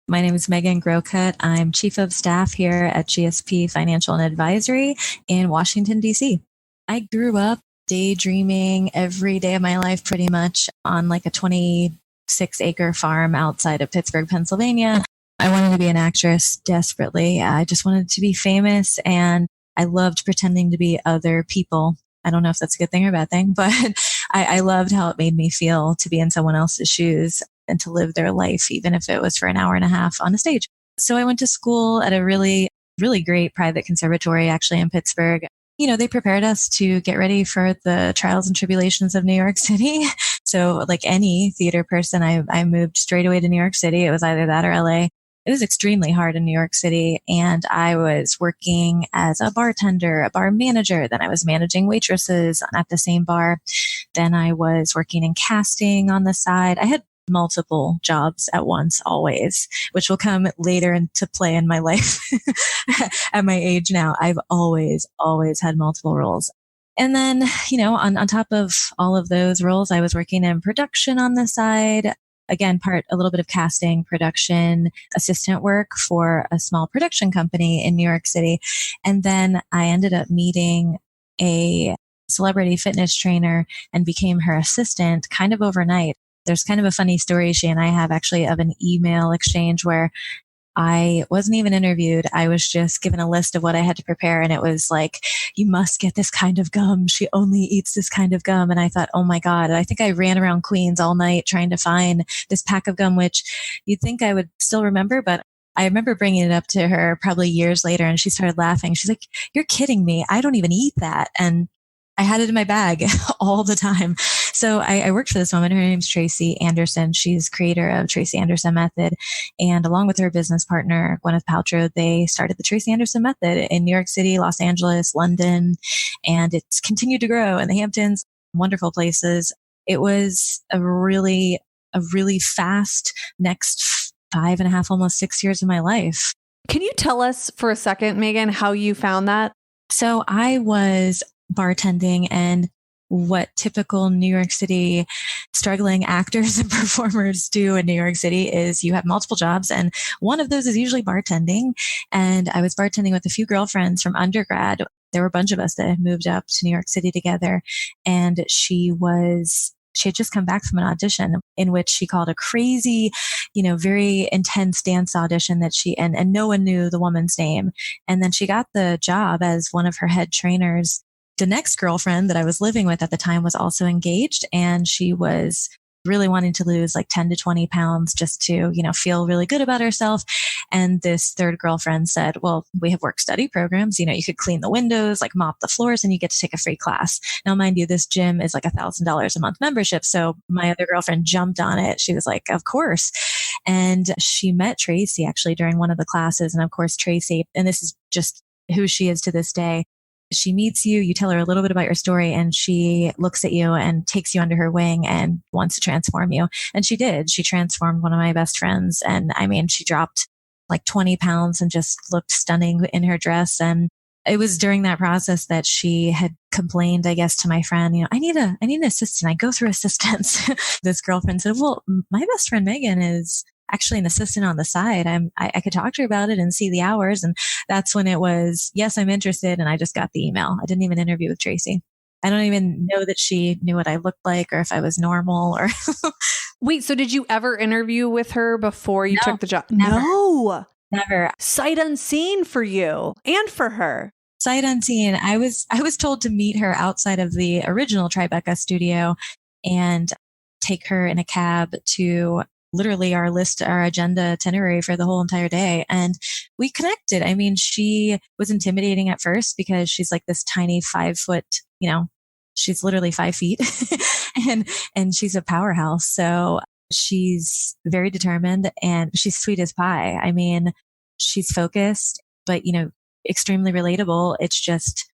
My name is Megan Grocutt. I'm Chief of Staff here at GSP Financial and Advisory in Washington, D.C. I grew up daydreaming every day of my life pretty much on like a 26-acre farm outside of Pittsburgh, Pennsylvania. I wanted to be an actress desperately. I just wanted to be famous, and I loved pretending to be other people. I don't know if that's a good thing or a bad thing, but I loved how it made me feel to be in someone else's shoes and to live their life, even if it was for an hour and a half on a stage. So I went to school at a really, really great private conservatory, actually in Pittsburgh. You know, they prepared us to get ready for the trials and tribulations of New York City. So like any theater person, I moved straight away to New York City. It was either that or LA. It was extremely hard in New York City, and I was working as a bartender, a bar manager. Then I was managing waitresses at the same bar. Then I was working in casting on the side. I had multiple jobs at once, always, which will come later into play in my life at my age now. I've always had multiple roles. And then, you know, on top of all of those roles, I was working in production on the side. Again, a little bit of casting, production, assistant work for a small production company in New York City. And then I ended up meeting a celebrity fitness trainer and became her assistant kind of overnight. There's kind of a funny story she and I have actually of an email exchange where I wasn't even interviewed. I was just given a list of what I had to prepare. And it was like, you must get this kind of gum. She only eats this kind of gum. And I thought, oh my God. I think I ran around Queens all night trying to find this pack of gum, which you'd think I would still remember, but I remember bringing it up to her probably years later, and she started laughing. She's like, you're kidding me. I don't even eat that. And I had it in my bag all the time. So I worked for this woman. Her name's Tracy Anderson. She's creator of Tracy Anderson Method. And along with her business partner, Gwyneth Paltrow, they started the Tracy Anderson Method in New York City, Los Angeles, London. And it's continued to grow in the Hamptons, wonderful places. It was a really fast next 5.5, almost 6 years of my life. Can you tell us for a second, Megan, how you found that? So I was bartending, and what typical New York City struggling actors and performers do in New York City is you have multiple jobs, and one of those is usually bartending. And I was bartending with a few girlfriends from undergrad. There were a bunch of us that had moved up to New York City together, and she had just come back from an audition in which she called a crazy, very intense dance audition that and no one knew the woman's name. And then she got the job as one of her head trainers. The next girlfriend that I was living with at the time was also engaged, and she was really wanting to lose like 10 to 20 pounds just to, feel really good about herself. And this third girlfriend said, well, we have work study programs. You could clean the windows, like mop the floors, and you get to take a free class. Now, mind you, this gym is like $1,000 a month membership. So my other girlfriend jumped on it. She was like, of course. And she met Tracy actually during one of the classes. And of course, Tracy, and this is just who she is to this day. She meets you, you tell her a little bit about your story, and she looks at you and takes you under her wing and wants to transform you. And she did. She transformed one of my best friends. And I mean, she dropped like 20 pounds and just looked stunning in her dress. And it was during that process that she had complained, I guess, to my friend, I need an assistant. I go through assistants. This girlfriend said, well, my best friend Megan is actually an assistant on the side. I could talk to her about it and see the hours. And that's when it was, yes, I'm interested. And I just got the email. I didn't even interview with Tracy. I don't even know that she knew what I looked like or if I was normal or. Wait, so did you ever interview with her before you took the job? Never. No. Never. Sight unseen for you and for her. Sight unseen. I was told to meet her outside of the original Tribeca studio and take her in a cab to literally our agenda itinerary for the whole entire day. And we connected. I mean, she was intimidating at first because she's like this tiny 5 foot, she's literally 5 feet and she's a powerhouse. So she's very determined and she's sweet as pie. I mean, she's focused, but extremely relatable. It's just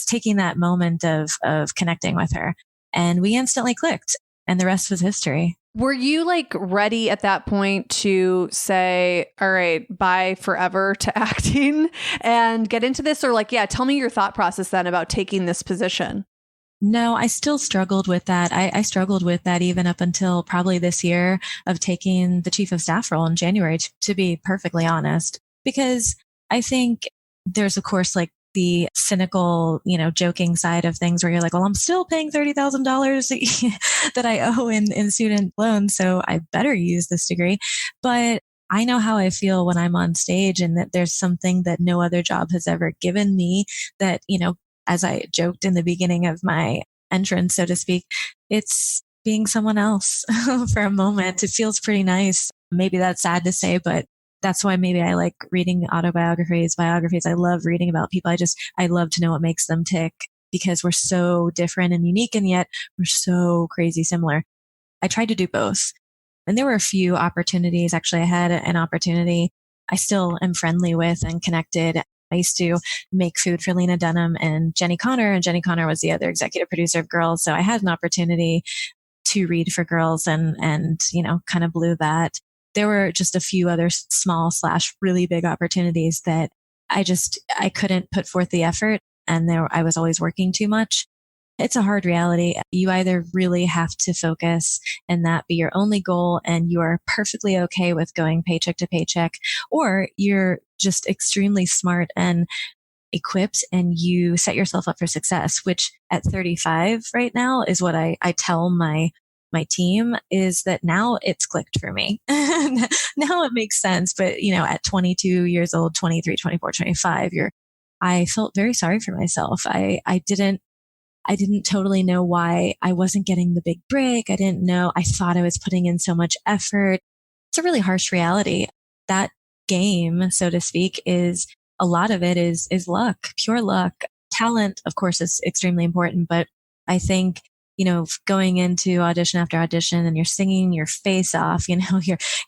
taking that moment of connecting with her, and we instantly clicked, and the rest was history. Were you like ready at that point to say, all right, bye forever to acting and get into this? Or like, yeah, tell me your thought process then about taking this position. No, I still struggled with that. I struggled with that even up until probably this year of taking the chief of staff role in January, to be perfectly honest, because I think there's, of course, like the cynical, joking side of things where you're like, well, I'm still paying $30,000 that I owe in student loans. So I better use this degree. But I know how I feel when I'm on stage, and that there's something that no other job has ever given me that, as I joked in the beginning of my entrance, so to speak, it's being someone else for a moment. It feels pretty nice. Maybe that's sad to say, but that's why maybe I like reading autobiographies, biographies. I love reading about people. I love to know what makes them tick, because we're so different and unique, and yet we're so crazy similar. I tried to do both. And there were a few opportunities. Actually, I had an opportunity I still am friendly with and connected. I used to make food for Lena Dunham and Jenny Connor, and Jenny Connor was the other executive producer of Girls. So I had an opportunity to read for Girls, and kind of blew that. There were just a few other small / really big opportunities that I couldn't put forth the effort, and I was always working too much. It's a hard reality. You either really have to focus and that be your only goal, and you are perfectly okay with going paycheck to paycheck, or you're just extremely smart and equipped and you set yourself up for success, which at 35 right now is what I tell my team, is that now it's clicked for me. Now it makes sense. But, at 22 years old, 23, 24, 25, I felt very sorry for myself. I didn't totally know why I wasn't getting the big break. I didn't know. I thought I was putting in so much effort. It's a really harsh reality. That game, so to speak, is a lot of it is luck, pure luck. Talent, of course, is extremely important, but I think, going into audition after audition and you're singing your face off,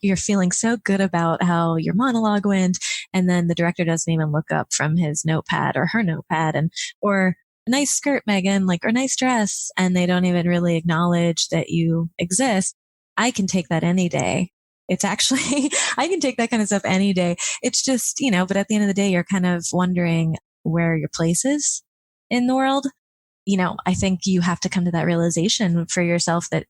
you're feeling so good about how your monologue went. And then the director doesn't even look up from his notepad or her notepad, or nice skirt, Megan, or nice dress. And they don't even really acknowledge that you exist. I can take that any day. It's actually, I can take that kind of stuff any day. It's just, but at the end of the day, you're kind of wondering where your place is in the world. I think you have to come to that realization for yourself that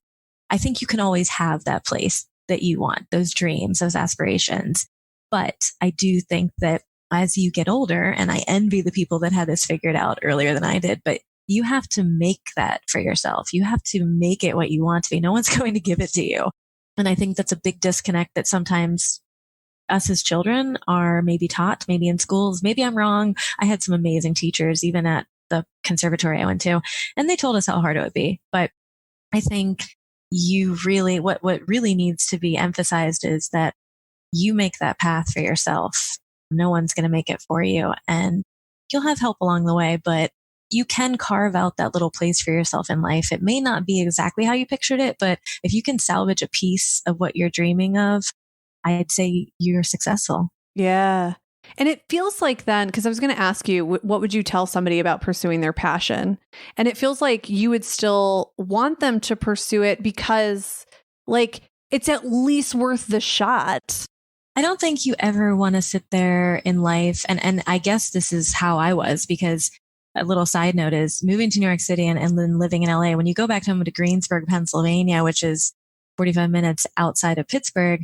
I think you can always have that place that you want, those dreams, those aspirations. But I do think that as you get older, and I envy the people that had this figured out earlier than I did, but you have to make that for yourself. You have to make it what you want to be. No one's going to give it to you. And I think that's a big disconnect that sometimes us as children are maybe taught, maybe in schools. Maybe I'm wrong. I had some amazing teachers, even at the conservatory I went to, and they told us how hard it would be. But I think what really needs to be emphasized is that you make that path for yourself. No one's going to make it for you, and you'll have help along the way, but you can carve out that little place for yourself in life. It may not be exactly how you pictured it, but if you can salvage a piece of what you're dreaming of, I'd say you're successful. Yeah. And it feels like then, because I was going to ask you, what would you tell somebody about pursuing their passion? And it feels like you would still want them to pursue it because it's at least worth the shot. I don't think you ever want to sit there in life. And I guess this is how I was, because a little side note is moving to New York City and then living in LA. When you go back home to Greensburg, Pennsylvania, which is 45 minutes outside of Pittsburgh,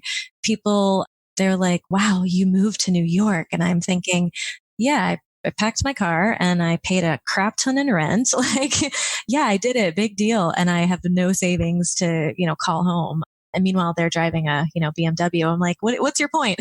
they're like, wow, you moved to New York. And I'm thinking, yeah, I packed my car and I paid a crap ton in rent. Yeah, I did it. Big deal. And I have no savings to, call home. And meanwhile, they're driving a, BMW. I'm like, what's your point?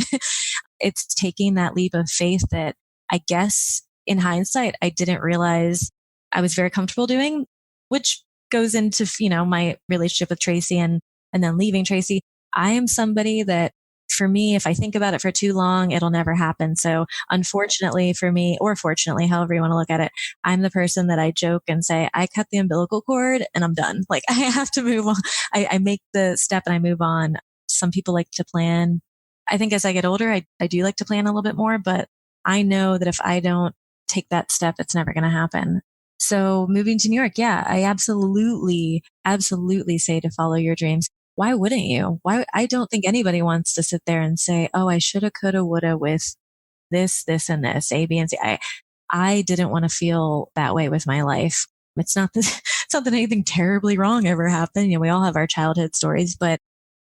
It's taking that leap of faith that I guess in hindsight, I didn't realize I was very comfortable doing, which goes into, my relationship with Tracy and then leaving Tracy. I am somebody that, for me, if I think about it for too long, it'll never happen. So unfortunately for me, or fortunately, however you want to look at it, I'm the person that I joke and say, I cut the umbilical cord and I'm done. I have to move on. I make the step and I move on. Some people like to plan. I think as I get older, I do like to plan a little bit more, but I know that if I don't take that step, it's never going to happen. So moving to New York, yeah, I absolutely say to follow your dreams. Why wouldn't you? I don't think anybody wants to sit there and say, oh, I shoulda, coulda, woulda with this, and this, A, B, and C. I didn't want to feel that way with my life. It's not it's not that anything terribly wrong ever happened. We all have our childhood stories, but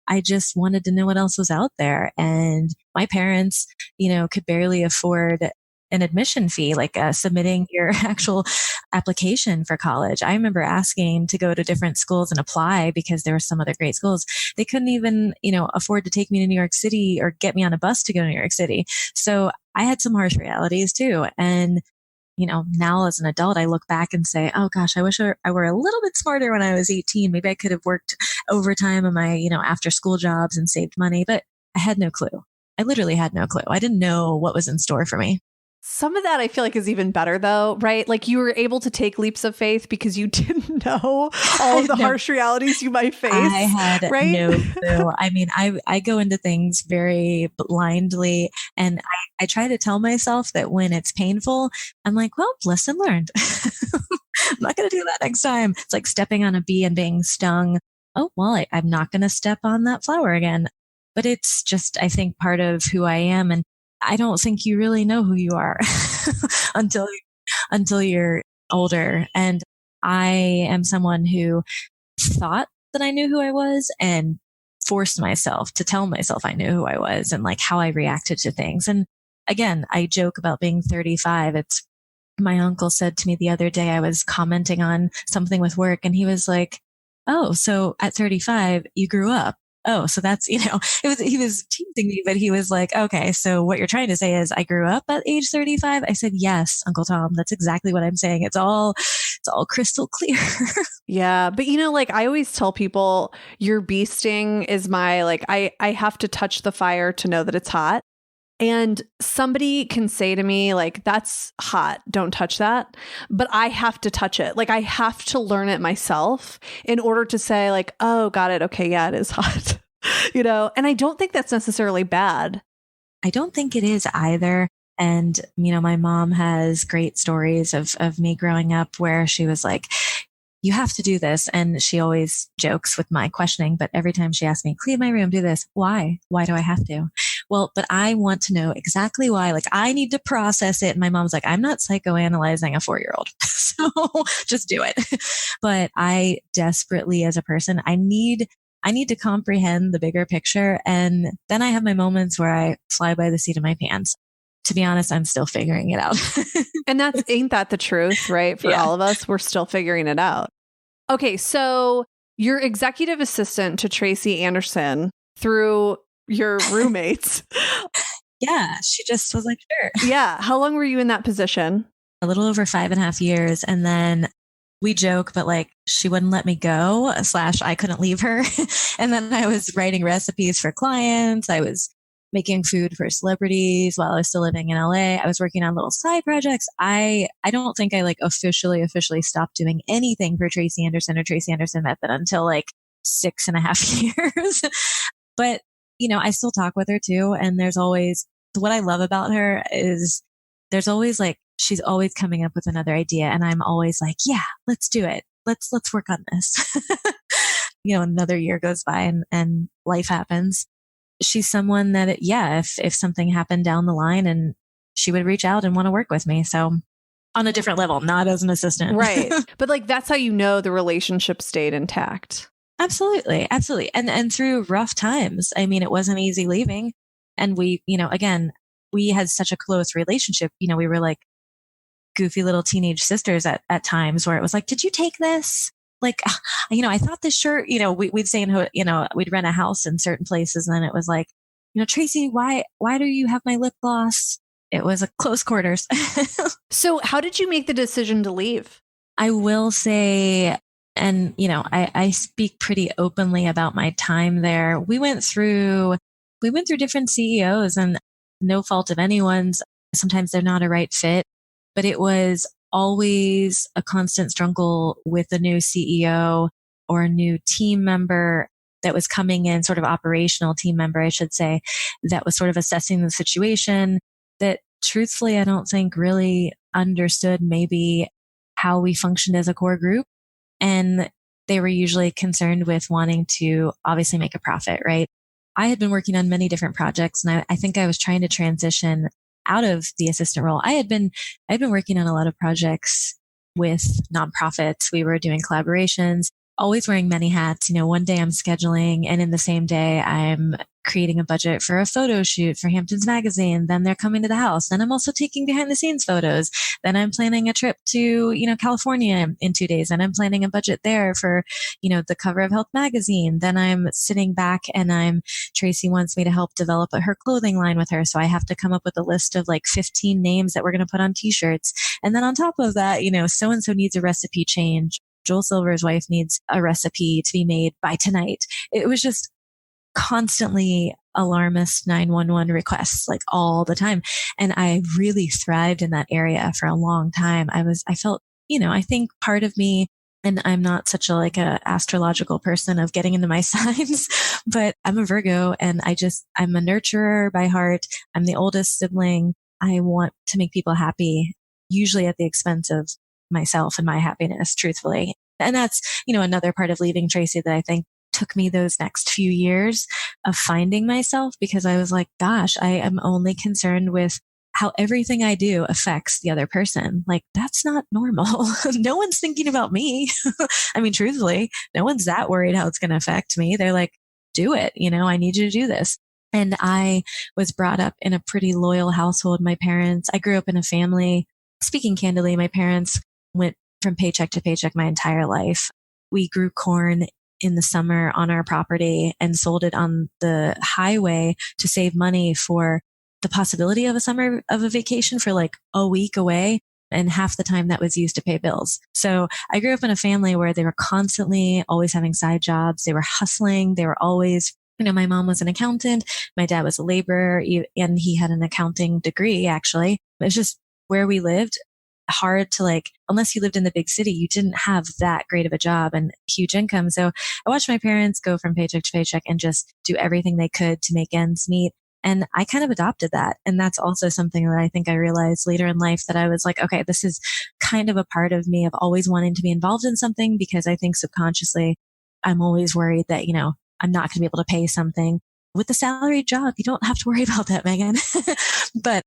I just wanted to know what else was out there. And my parents, could barely afford an admission fee, like submitting your actual application for college. I remember asking to go to different schools and apply because there were some other great schools. They couldn't even, afford to take me to New York City or get me on a bus to go to New York City. So I had some harsh realities too. And now as an adult, I look back and say, oh gosh, I wish I were a little bit smarter when I was 18. Maybe I could have worked overtime on my, after school jobs and saved money, but I had no clue. I literally had no clue. I didn't know what was in store for me. Some of that I feel like is even better though, right? Like you were able to take leaps of faith because you didn't know all of the harsh realities you might face. I had right? no clue. I mean, I go into things very blindly, and I try to tell myself that when it's painful, I'm like, well, lesson learned. I'm not going to do that next time. It's like stepping on a bee and being stung. Oh, well, I'm not going to step on that flower again. But it's just, I think, part of who I am. And I don't think you really know who you are until you're older. And I am someone who thought that I knew who I was and forced myself to tell myself I knew who I was and like how I reacted to things. And again, I joke about being 35. It's my uncle said to me the other day, I was commenting on something with work and he was like, oh, so at 35, you grew up. Oh, so that's, he was teasing me, but he was like, okay, so what you're trying to say is I grew up at age 35. I said, yes, Uncle Tom, that's exactly what I'm saying. It's all crystal clear. Yeah. But I always tell people your bee sting is my, I have to touch the fire to know that it's hot. And somebody can say to me, that's hot, don't touch that. But I have to touch it. I have to learn it myself in order to say, oh, got it. Okay, yeah, it is hot. And I don't think that's necessarily bad. I don't think it is either. And, my mom has great stories of me growing up where she was like, you have to do this. And she always jokes with my questioning, but every time she asks me, clean my room, do this. Why? Why do I have to? Well, but I want to know exactly why. I need to process it. And my mom's like, I'm not psychoanalyzing a 4-year-old. So just do it. But I desperately, as a person, I need to comprehend the bigger picture. And then I have my moments where I fly by the seat of my pants. To be honest, I'm still figuring it out. And ain't that the truth, right? For all of us, we're still figuring it out. Okay, so you're executive assistant to Tracy Anderson through your roommates. Yeah, she just was like, sure. Yeah. How long were you in that position? A little over 5.5 years. And then we joke, but she wouldn't let me go, / I couldn't leave her. And then I was writing recipes for clients. I was making food for celebrities while I was still living in LA. I was working on little side projects. I don't think I officially stopped doing anything for Tracy Anderson or Tracy Anderson Method until 6.5 years. But, I still talk with her too. And there's always, what I love about her is there's always she's always coming up with another idea. And I'm always like, yeah, let's do it. Let's work on this. Another year goes by and life happens. She's someone that, if something happened down the line and she would reach out and want to work with me. So on a different level, not as an assistant. Right. But that's how the relationship stayed intact. Absolutely. Absolutely. And through rough times, I mean, it wasn't easy leaving. And we, again, we had such a close relationship. We were goofy little teenage sisters at times where it was did you take this? I thought this shirt, we'd say, we'd rent a house in certain places. And then it was Tracy, why do you have my lip gloss? It was a close quarters. So how did you make the decision to leave? I will say, and, I speak pretty openly about my time there. We went through different CEOs and no fault of anyone's. Sometimes they're not a right fit, but it was always a constant struggle with a new CEO or a new team member that was coming in, sort of operational team member, I should say, that was sort of assessing the situation that truthfully, I don't think really understood maybe how we functioned as a core group. And they were usually concerned with wanting to obviously make a profit, right? I had been working on many different projects and I think I was trying to transition out of the assistant role. I'd been working on a lot of projects with nonprofits. We were doing collaborations, always wearing many hats. One day I'm scheduling, and in the same day I'm creating a budget for a photo shoot for Hamptons Magazine. Then they're coming to the house. Then I'm also taking behind the scenes photos. Then I'm planning a trip to, California in 2 days. And I'm planning a budget there for, the cover of Health Magazine. Then I'm sitting back and Tracy wants me to help develop her clothing line with her. So I have to come up with a list of like 15 names that we're going to put on t-shirts. And then on top of that, so-and-so needs a recipe change. Joel Silver's wife needs a recipe to be made by tonight. It was just constantly alarmist 911 requests, like all the time. And I really thrived in that area for a long time. I felt, I think part of me, and I'm not such a astrological person of getting into my signs, but I'm a Virgo and I'm a nurturer by heart. I'm the oldest sibling. I want to make people happy, usually at the expense of myself and my happiness, truthfully. And that's, another part of leaving Tracy that I think took me those next few years of finding myself, because I was like, gosh, I am only concerned with how everything I do affects the other person. Like, that's not normal. No one's thinking about me. I mean, truthfully, no one's that worried how it's going to affect me. They're like, do it. I need you to do this. And I was brought up in a pretty loyal household. I grew up in a family, speaking candidly, my parents went from paycheck to paycheck my entire life. We grew corn in the summer on our property and sold it on the highway to save money for the possibility of a vacation for like a week away. And half the time that was used to pay bills. So I grew up in a family where they were constantly always having side jobs. They were hustling. They were always, my mom was an accountant. My dad was a laborer, and he had an accounting degree, actually. It was just where we lived. Hard to unless you lived in the big city, you didn't have that great of a job and huge income. So I watched my parents go from paycheck to paycheck and just do everything they could to make ends meet. And I kind of adopted that. And that's also something that I think I realized later in life, that I was like, okay, this is kind of a part of me of always wanting to be involved in something, because I think subconsciously I'm always worried that, I'm not going to be able to pay something. With the salaried job, you don't have to worry about that, Megan. But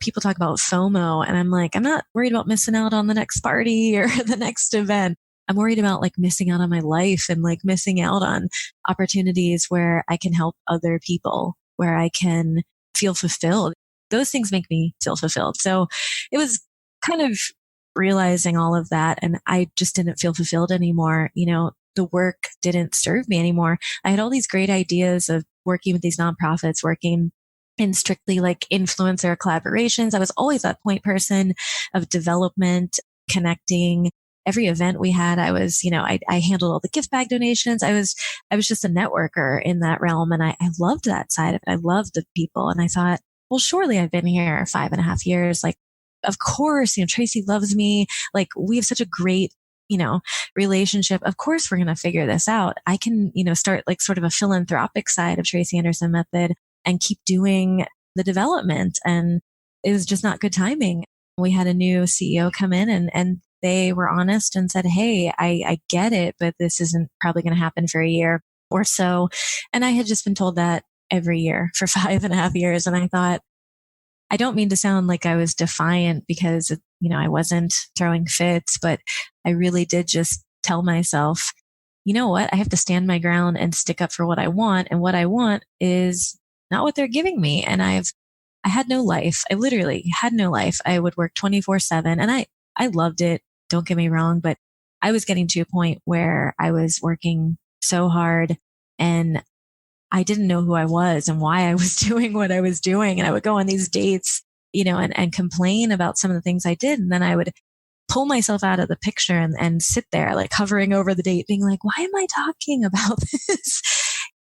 people talk about FOMO, and I'm like, I'm not worried about missing out on the next party or the next event. I'm worried about missing out on my life and missing out on opportunities where I can help other people, where I can feel fulfilled. Those things make me feel fulfilled. So it was kind of realizing all of that, and I just didn't feel fulfilled anymore. The work didn't serve me anymore. I had all these great ideas of working with these nonprofits, working in strictly influencer collaborations. I was always that point person of development, connecting. Every event we had, I was, I handled all the gift bag donations. I was just a networker in that realm. And I loved that side of it. I loved the people. And I thought, well, surely I've been here 5.5 years. Of course, Tracy loves me. We have such a great, relationship. Of course, we're going to figure this out. I can, start sort of a philanthropic side of Tracy Anderson Method and keep doing the development. And it was just not good timing. We had a new CEO come in and they were honest and said, hey, I get it, but this isn't probably going to happen for a year or so. And I had just been told that every year for 5.5 years. And I thought, I don't mean to sound like I was defiant, because, I wasn't throwing fits, but I really did just tell myself, you know what? I have to stand my ground and stick up for what I want. And what I want is not what they're giving me. And I had no life. I literally had no life. I would work 24/7, and I loved it. Don't get me wrong, but I was getting to a point where I was working so hard and I didn't know who I was and why I was doing what I was doing. And I would go on these dates, and complain about some of the things I did. And then I would pull myself out of the picture and sit there hovering over the date, being like, why am I talking about this?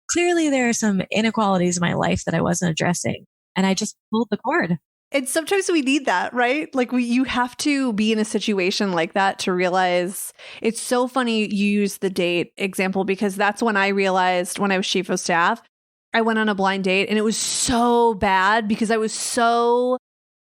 Clearly there are some inequalities in my life that I wasn't addressing. And I just pulled the cord. And sometimes we need that, right? You have to be in a situation like that to realize. It's so funny you use the date example, because that's when I realized, when I was chief of staff, I went on a blind date and it was so bad because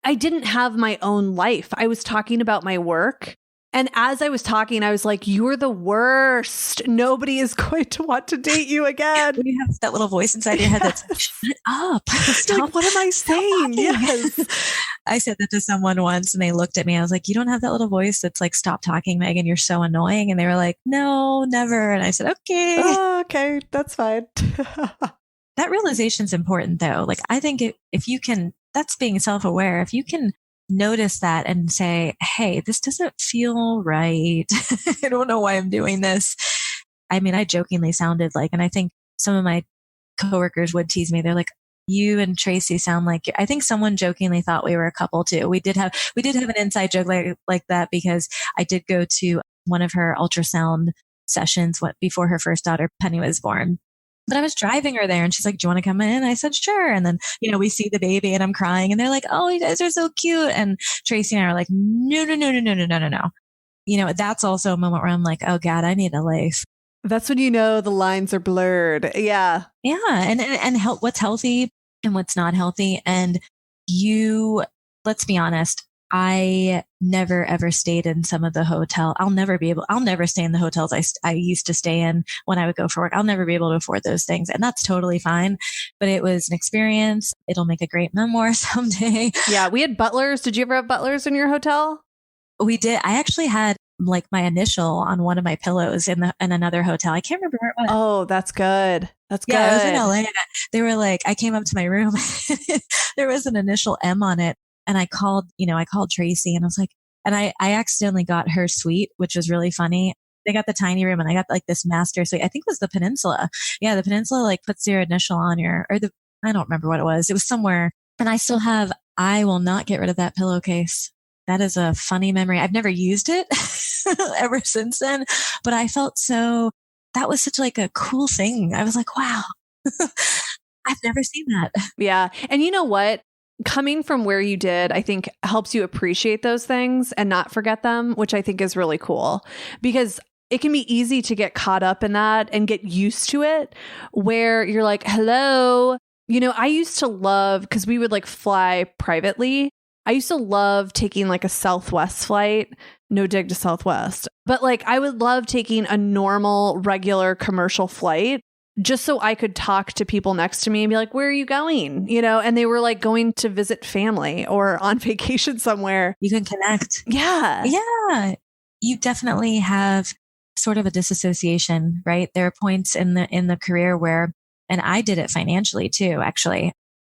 I didn't have my own life. I was talking about my work. And as I was talking, I was like, you're the worst. Nobody is going to want to date you again. You have that little voice inside your head that's like, shut up. Stop. What am I saying? Yes. I said that to someone once and they looked at me. I was like, you don't have that little voice that's like, stop talking, Megan. You're so annoying. And they were like, no, never. And I said, okay. Oh, okay. That's fine. That realization is important though. Like, I think if you can, that's being self-aware. If you can notice that and say, hey, this doesn't feel right. I don't know why I'm doing this. I mean, I jokingly sounded like, and I think some of my coworkers would tease me. They're like, you and Tracy sound like, I think someone jokingly thought we were a couple too. We did have an inside joke like that because I did go to one of her ultrasound sessions before her first daughter, Penny, was born. But I was driving her there and she's like, do you want to come in? I said, sure. And then, we see the baby and I'm crying and they're like, oh, you guys are so cute. And Tracy and I are like, no, no, no, no, no, no, no, no, no. That's also a moment where I'm like, oh God, I need a life. That's when the lines are blurred. Yeah. Yeah. And what's healthy and what's not healthy. And let's be honest, I never ever stayed in some of the hotel. I'll never stay in the hotels I used to stay in when I would go for work. I'll never be able to afford those things. And that's totally fine. But it was an experience. It'll make a great memoir someday. Yeah. We had Butlers. Did you ever have Butlers in your hotel? We did. I actually had like my initial on one of my pillows in another hotel. I can't remember where it was. Oh, that's good. That's good. Yeah, I was in LA. And they were like, I came up to my room. There was an initial M on it. And I called Tracy and I was like, and I accidentally got her suite, which was really funny. They got the tiny room and I got like this master suite. I think it was the Peninsula. Yeah. The Peninsula like puts your initial on I don't remember what it was. It was somewhere. And I will not get rid of that pillowcase. That is a funny memory. I've never used it ever since then, but I felt that was such like a cool thing. I was like, wow, I've never seen that. Yeah. And you know what? Coming from where you did, I think helps you appreciate those things and not forget them, which I think is really cool because it can be easy to get caught up in that and get used to it where you're like, hello, I used to love, because we would like fly privately. I used to love taking like a Southwest flight, no dig to Southwest, but like I would love taking a normal, regular commercial flight just so I could talk to people next to me and be like, where are you going? And they were like going to visit family or on vacation somewhere. You can connect. Yeah. Yeah. You definitely have sort of a disassociation, right? There are points in the career where, and I did it financially too, actually.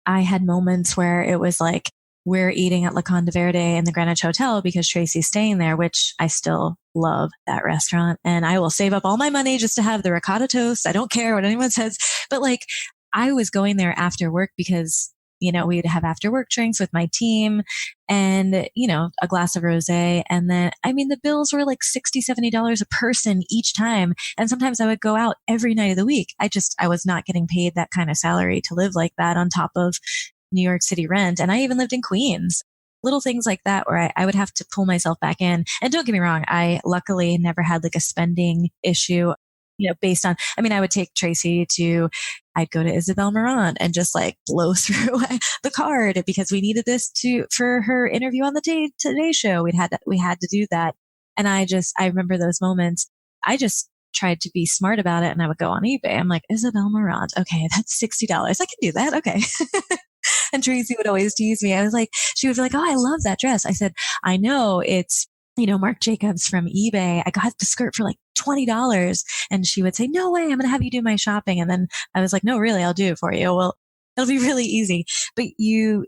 I had moments where it was like, we're eating at La Conde Verde in the Greenwich Hotel because Tracy's staying there, which I still love that restaurant. And I will save up all my money just to have the ricotta toast. I don't care what anyone says. But like, I was going there after work because, we'd have after work drinks with my team and, a glass of rosé. And then, the bills were like $60, $70 a person each time. And sometimes I would go out every night of the week. I was not getting paid that kind of salary to live like that on top of New York City rent. And I even lived in Queens. Little things like that where I would have to pull myself back in. And don't get me wrong, I luckily never had like a spending issue, based on, I would take Tracy I'd go to Isabel Marant and just like blow through the card because we needed this for her interview on the Today Show. We had to do that. And I remember those moments. I just tried to be smart about it and I would go on eBay. I'm like, Isabel Marant. Okay. That's $60. I can do that. Okay. And Tracy would always tease me. She would be like, oh, I love that dress. I said, I know it's, Marc Jacobs from eBay. I got the skirt for like $20. And she would say, no way, I'm going to have you do my shopping. And then I was like, no, really, I'll do it for you. Well, it'll be really easy, but you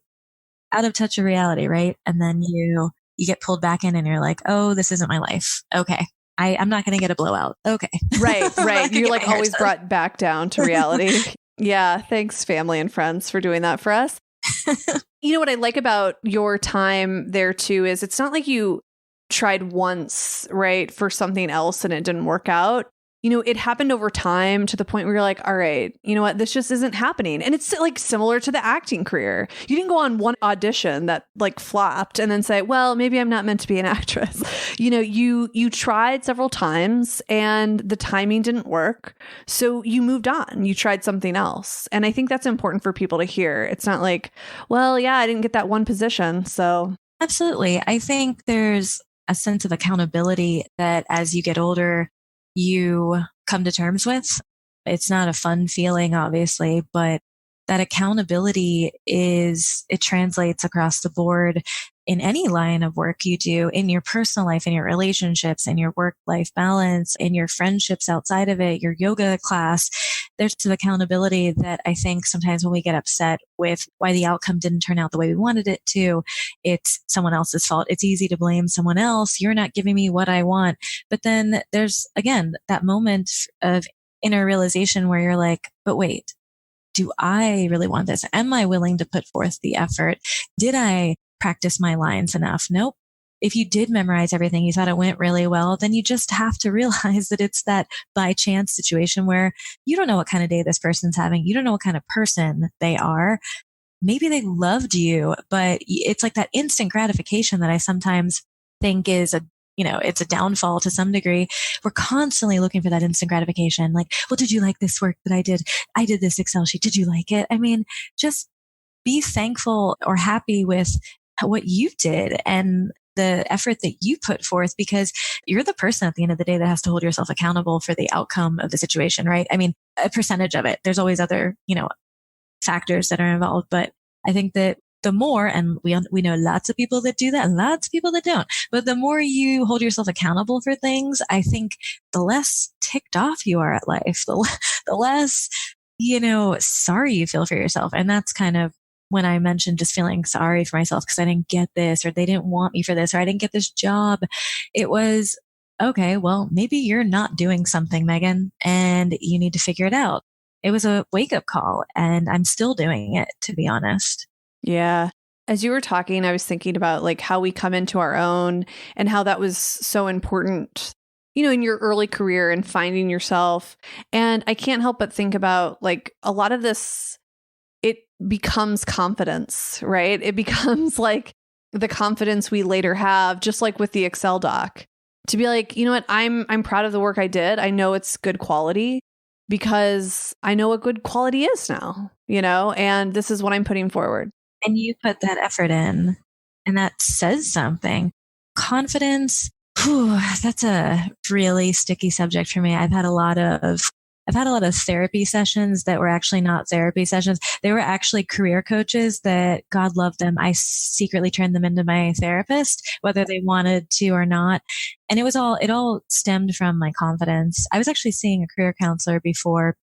out of touch of reality, right? And then you get pulled back in and you're like, oh, this isn't my life. Okay. I'm not going to get a blowout. Okay. Right. You're like always brought back down to reality. Yeah. Thanks, family and friends, for doing that for us. What I like about your time there too is it's not like you tried once, right, for something else and it didn't work out. It happened over time to the point where you're like, all right, you know what, this just isn't happening. And it's like similar to the acting career. You didn't go on one audition that like flopped and then say, well, maybe I'm not meant to be an actress. You tried several times and the timing didn't work. So you moved on. You tried something else. And I think that's important for people to hear. It's not like, well, yeah, I didn't get that one position. So absolutely. I think there's a sense of accountability that as you get older, you come to terms with. It's not a fun feeling, obviously, but that accountability it translates across the board in any line of work you do, in your personal life, in your relationships, in your work-life balance, in your friendships outside of it, your yoga class. There's some accountability that I think sometimes when we get upset with why the outcome didn't turn out the way we wanted it to, it's someone else's fault. It's easy to blame someone else. You're not giving me what I want. But then there's, again, that moment of inner realization where you're like, but wait, do I really want this? Am I willing to put forth the effort? Did I practice my lines enough? Nope. If you did memorize everything, you thought it went really well, then you just have to realize that it's that by chance situation where you don't know what kind of day this person's having. You don't know what kind of person they are. Maybe they loved you, but it's like that instant gratification that I sometimes think is it's a downfall to some degree. We're constantly looking for that instant gratification. Like, well, did you like this work that I did? I did this Excel sheet. Did you like it? I mean, just be thankful or happy with what you did and the effort that you put forth, because you're the person at the end of the day that has to hold yourself accountable for the outcome of the situation, right? I mean, a percentage of it. There's always other, factors that are involved, but I think that the more, and we know lots of people that do that and lots of people that don't, but the more you hold yourself accountable for things, I think the less ticked off you are at life, the less, sorry you feel for yourself. And that's kind of when I mentioned just feeling sorry for myself because I didn't get this, or they didn't want me for this, or I didn't get this job. It was, okay, well, maybe you're not doing something, Megan, and you need to figure it out. It was a wake-up call, and I'm still doing it, to be honest. Yeah. As you were talking, I was thinking about like how we come into our own and how that was so important, in your early career and finding yourself. And I can't help but think about like a lot of this, it becomes confidence, right? It becomes like the confidence we later have, just like with the Excel doc, to be like, you know what, I'm proud of the work I did. I know it's good quality because I know what good quality is now, and this is what I'm putting forward. And you put that effort in, and that says something. Confidence, that's a really sticky subject for me. I've had a lot of therapy sessions that were actually not therapy sessions. They were actually career coaches that, God love them, I secretly turned them into my therapist, whether they wanted to or not. And it all stemmed from my confidence. I was actually seeing a career counselor before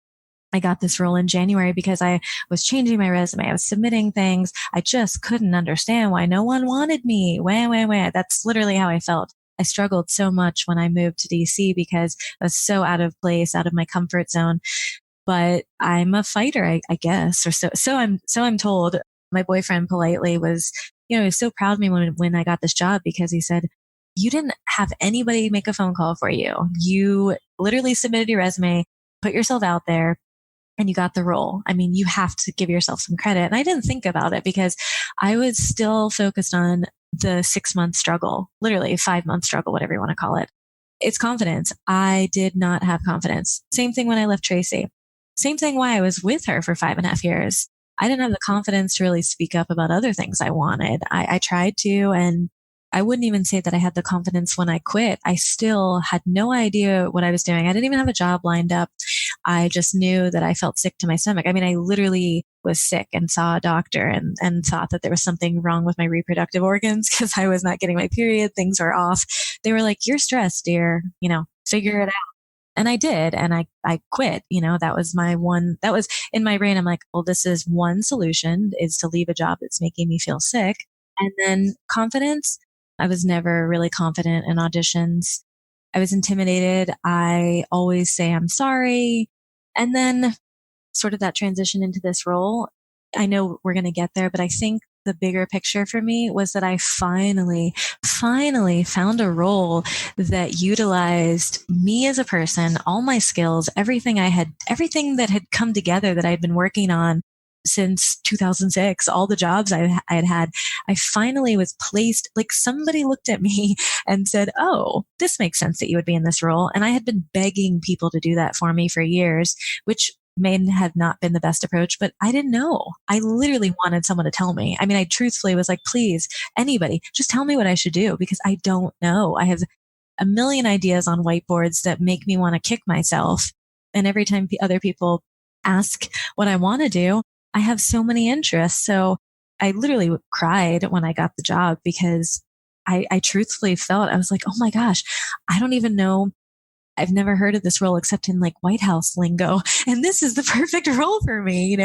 I got this role in January because I was changing my resume. I was submitting things. I just couldn't understand why no one wanted me. Wah. That's literally how I felt. I struggled so much when I moved to DC because I was so out of place, out of my comfort zone. But I'm a fighter, I guess, or so I'm told. My boyfriend politely was, he was so proud of me when I got this job because he said, you didn't have anybody make a phone call for you. You literally submitted your resume, put yourself out there, and you got the role. I mean, you have to give yourself some credit. And I didn't think about it because I was still focused on the 6-month struggle, literally 5-month struggle, whatever you want to call it. It's confidence. I did not have confidence. Same thing when I left Tracy. Same thing why I was with her for 5.5 years. I didn't have the confidence to really speak up about other things I wanted. I tried to, and I wouldn't even say that I had the confidence when I quit. I still had no idea what I was doing. I didn't even have a job lined up. I just knew that I felt sick to my stomach. I mean, I literally was sick and saw a doctor and thought that there was something wrong with my reproductive organs because I was not getting my period. Things were off. They were like, you're stressed, dear, figure it out. And I did. And I quit. That was in my brain. I'm like, well, this is one solution, is to leave a job that's making me feel sick. And then confidence. I was never really confident in auditions. I was intimidated. I always say I'm sorry. And then sort of that transition into this role. I know we're going to get there, but I think the bigger picture for me was that I finally found a role that utilized me as a person, all my skills, everything that had come together that I'd been working on since 2006, all the jobs I had. I finally was placed, like somebody looked at me and said, oh, this makes sense that you would be in this role. And I had been begging people to do that for me for years, which may have not been the best approach, but I didn't know. I literally wanted someone to tell me. I mean, I truthfully was like, please, anybody, just tell me what I should do because I don't know. I have a million ideas on whiteboards that make me want to kick myself. And every time other people ask what I want to do, I have so many interests. So I literally cried when I got the job because I truthfully felt, I was like, oh my gosh, I don't even know. I've never heard of this role except in like White House lingo. And this is the perfect role for me,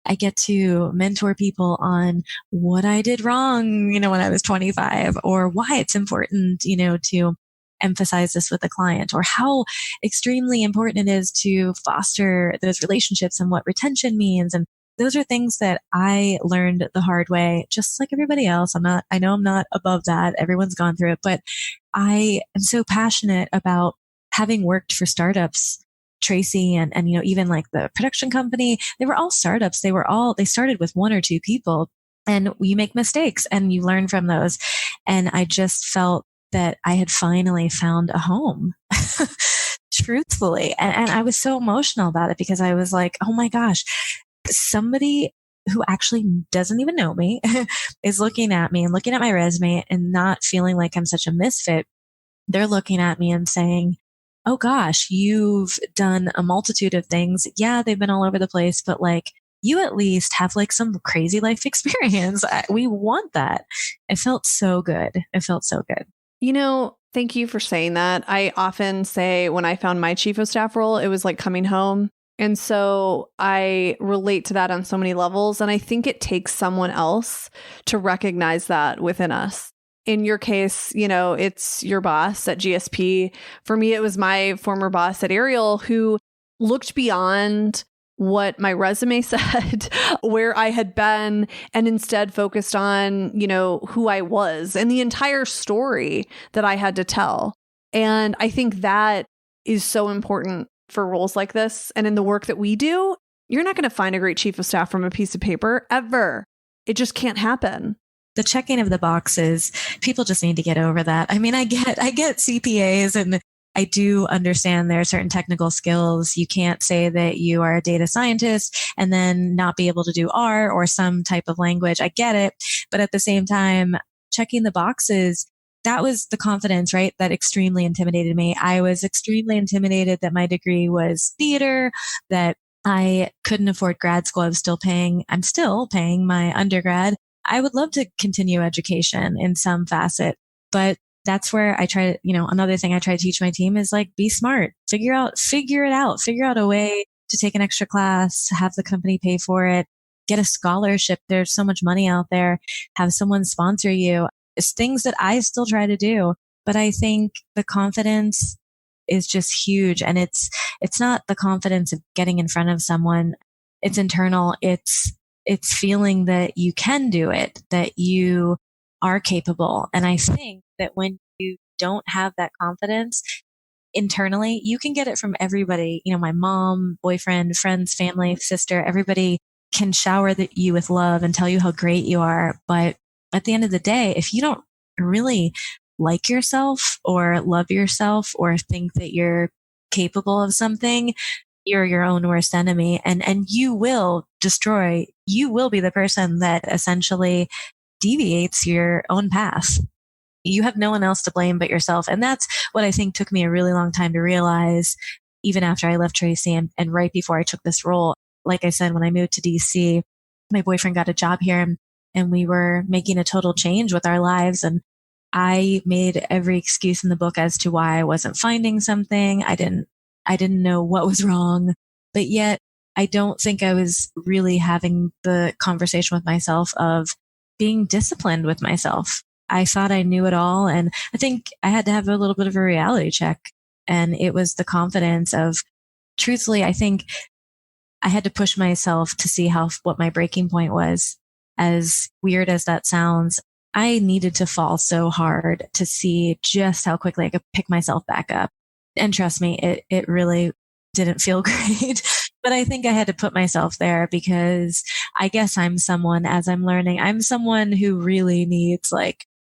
I get to mentor people on what I did wrong, when I was 25, or why it's important, to emphasize this with a client, or how extremely important it is to foster those relationships and what retention means. And those are things that I learned the hard way, just like everybody else. I know I'm not above that. Everyone's gone through it, but I am so passionate about having worked for startups. Tracy and even like the production company, they were all startups. They started with one or two people, and you make mistakes and you learn from those. And I just felt that I had finally found a home, truthfully. And I was so emotional about it because I was like, oh my gosh, somebody who actually doesn't even know me is looking at me and looking at my resume and not feeling like I'm such a misfit. They're looking at me and saying, oh gosh, you've done a multitude of things. Yeah, they've been all over the place, but like you at least have like some crazy life experience. We want that. It felt so good. It felt so good. Thank you for saying that. I often say when I found my chief of staff role, it was like coming home. And so I relate to that on so many levels. And I think it takes someone else to recognize that within us. In your case, it's your boss at GSP. For me, it was my former boss at Ariel who looked beyond what my resume said, where I had been, and instead focused on, who I was and the entire story that I had to tell. And I think that is so important for roles like this. And in the work that we do, you're not going to find a great chief of staff from a piece of paper ever. It just can't happen. The checking of the boxes, people just need to get over that. I mean, I get CPAs, and I do understand there are certain technical skills. You can't say that you are a data scientist and then not be able to do R or some type of language. I get it. But at the same time, checking the boxes, that was the confidence, right? That extremely intimidated me. I was extremely intimidated that my degree was theater, that I couldn't afford grad school. I'm still paying my undergrad. I would love to continue education in some facet, but that's where I try to, another thing I try to teach my team is like, be smart, figure it out, figure out a way to take an extra class, have the company pay for it, get a scholarship. There's so much money out there, have someone sponsor you. It's things that I still try to do, but I think the confidence is just huge. And it's not the confidence of getting in front of someone. It's internal. It's feeling that you can do it, that you are capable. And I think that when you don't have that confidence internally, you can get it from everybody. My mom, boyfriend, friends, family, sister, everybody can shower you with love and tell you how great you are. But at the end of the day, if you don't really like yourself or love yourself or think that you're capable of something, you're your own worst enemy, and you will be the person that essentially deviates your own path. You have no one else to blame but yourself. And that's what I think took me a really long time to realize, even after I left Tracy and right before I took this role. Like I said, when I moved to DC, my boyfriend got a job here and we were making a total change with our lives. And I made every excuse in the book as to why I wasn't finding something. I didn't know what was wrong, but yet I don't think I was really having the conversation with myself of being disciplined with myself. I thought I knew it all. And I think I had to have a little bit of a reality check. And it was the confidence of, truthfully, I think I had to push myself to see what my breaking point was. As weird as that sounds, I needed to fall so hard to see just how quickly I could pick myself back up. And trust me, it really didn't feel great. But I think I had to put myself there because I guess I'm someone, as I'm learning, I'm someone who really needs,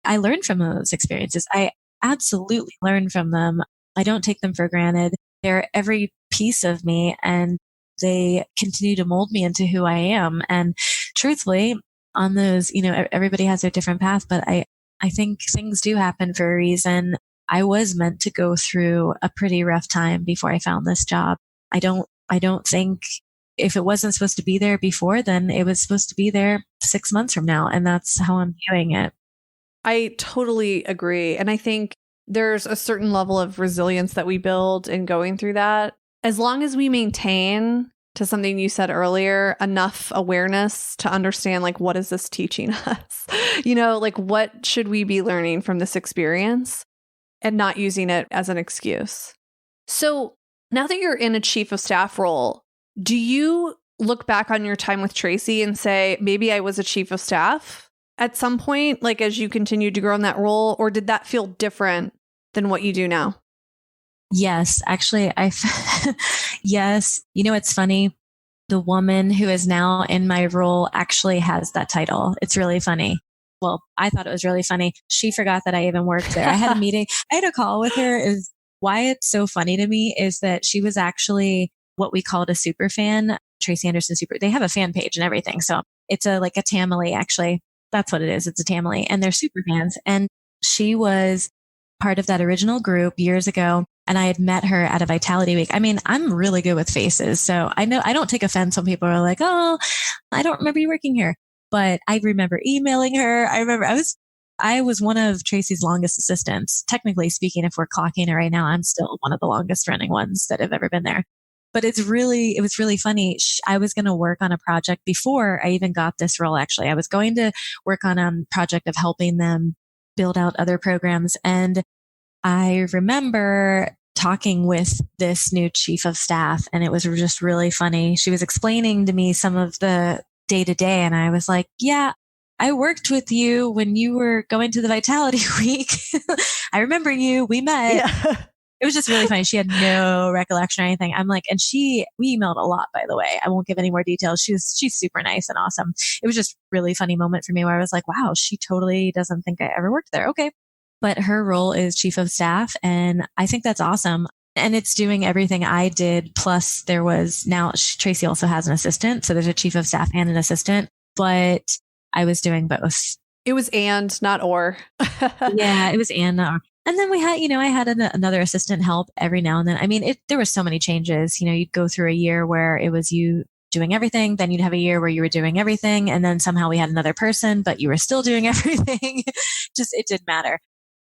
I learn from those experiences. I absolutely learn from them. I don't take them for granted. They're every piece of me and they continue to mold me into who I am. And truthfully, on those, everybody has their different path, but I think things do happen for a reason. I was meant to go through a pretty rough time before I found this job. I don't think if it wasn't supposed to be there before, then it was supposed to be there 6 months from now. And that's how I'm viewing it. I totally agree. And I think there's a certain level of resilience that we build in going through that. As long as we maintain, to something you said earlier, enough awareness to understand, like, what is this teaching us? Like, what should we be learning from this experience and not using it as an excuse? So now that you're in a chief of staff role, do you look back on your time with Tracy and say, maybe I was a chief of staff at some point, like as you continued to grow in that role, or did that feel different than what you do now? Yes, actually, yes. It's funny. The woman who is now in my role actually has that title. It's really funny. Well, I thought it was really funny. She forgot that I even worked there. I had a meeting. I had a call with her. Is why it's so funny to me is that she was actually what we called a super fan. Tracy Anderson super. They have a fan page and everything. So it's like a Tamily, actually. That's what it is. It's a Tamily, and they're super fans. And she was part of that original group years ago. And I had met her at a Vitality Week. I mean, I'm really good with faces. So I know I don't take offense when people are like, oh, I don't remember you working here. But I remember emailing her. I was one of Tracy's longest assistants. Technically speaking, if we're clocking it right now, I'm still one of the longest running ones that have ever been there. But it was really funny. I was going to work on a project before I even got this role. Actually, I was going to work on a project of helping them build out other programs. And I remember talking with this new chief of staff, and it was just really funny. She was explaining to me some of the day to day, and I was like, yeah, I worked with you when you were going to the Vitality Week. I remember you. We met. Yeah. It was just really funny. She had no recollection or anything. I'm like, and we emailed a lot, by the way. I won't give any more details. She's super nice and awesome. It was just a really funny moment for me where I was like, wow, she totally doesn't think I ever worked there. Okay. But her role is chief of staff. And I think that's awesome. And it's doing everything I did. Plus there was Tracy also has an assistant. So there's a chief of staff and an assistant, but I was doing both. It was and, not or. Yeah, it was and, not or. And then we had, I had another assistant help every now and then. I mean, there were so many changes. You'd go through a year where it was you doing everything. Then you'd have a year where you were doing everything. And then somehow we had another person, but you were still doing everything. It didn't matter.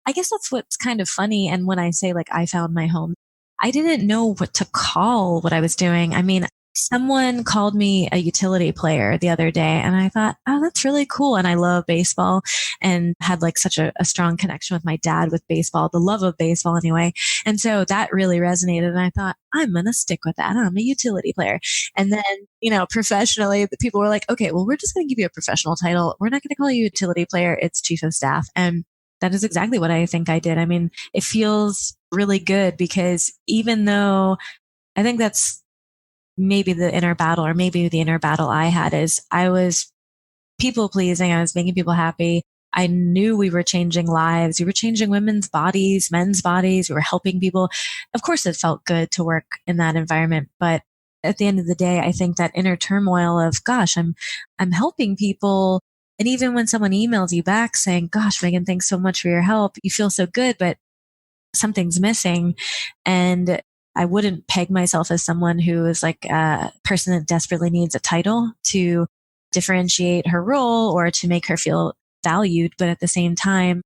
I guess that's what's kind of funny. And when I say like I found my home, I didn't know what to call what I was doing. I mean, someone called me a utility player the other day, and I thought, oh, that's really cool. And I love baseball and had like such a strong connection with my dad with baseball, the love of baseball anyway. And so that really resonated. And I thought, I'm going to stick with that. I'm a utility player. And then, professionally, the people were like, okay, well, we're just going to give you a professional title. We're not going to call you utility player. It's chief of staff. And that is exactly what I think I did. I mean, it feels really good because even though I think that's maybe the inner battle, or maybe the inner battle I had is I was people pleasing. I was making people happy. I knew we were changing lives. We were changing women's bodies, men's bodies. We were helping people. Of course, it felt good to work in that environment. But at the end of the day, I think that inner turmoil of, gosh, I'm helping people. And even when someone emails you back saying, gosh, Megan, thanks so much for your help, you feel so good, but something's missing. And I wouldn't peg myself as someone who is like a person that desperately needs a title to differentiate her role or to make her feel valued. But at the same time,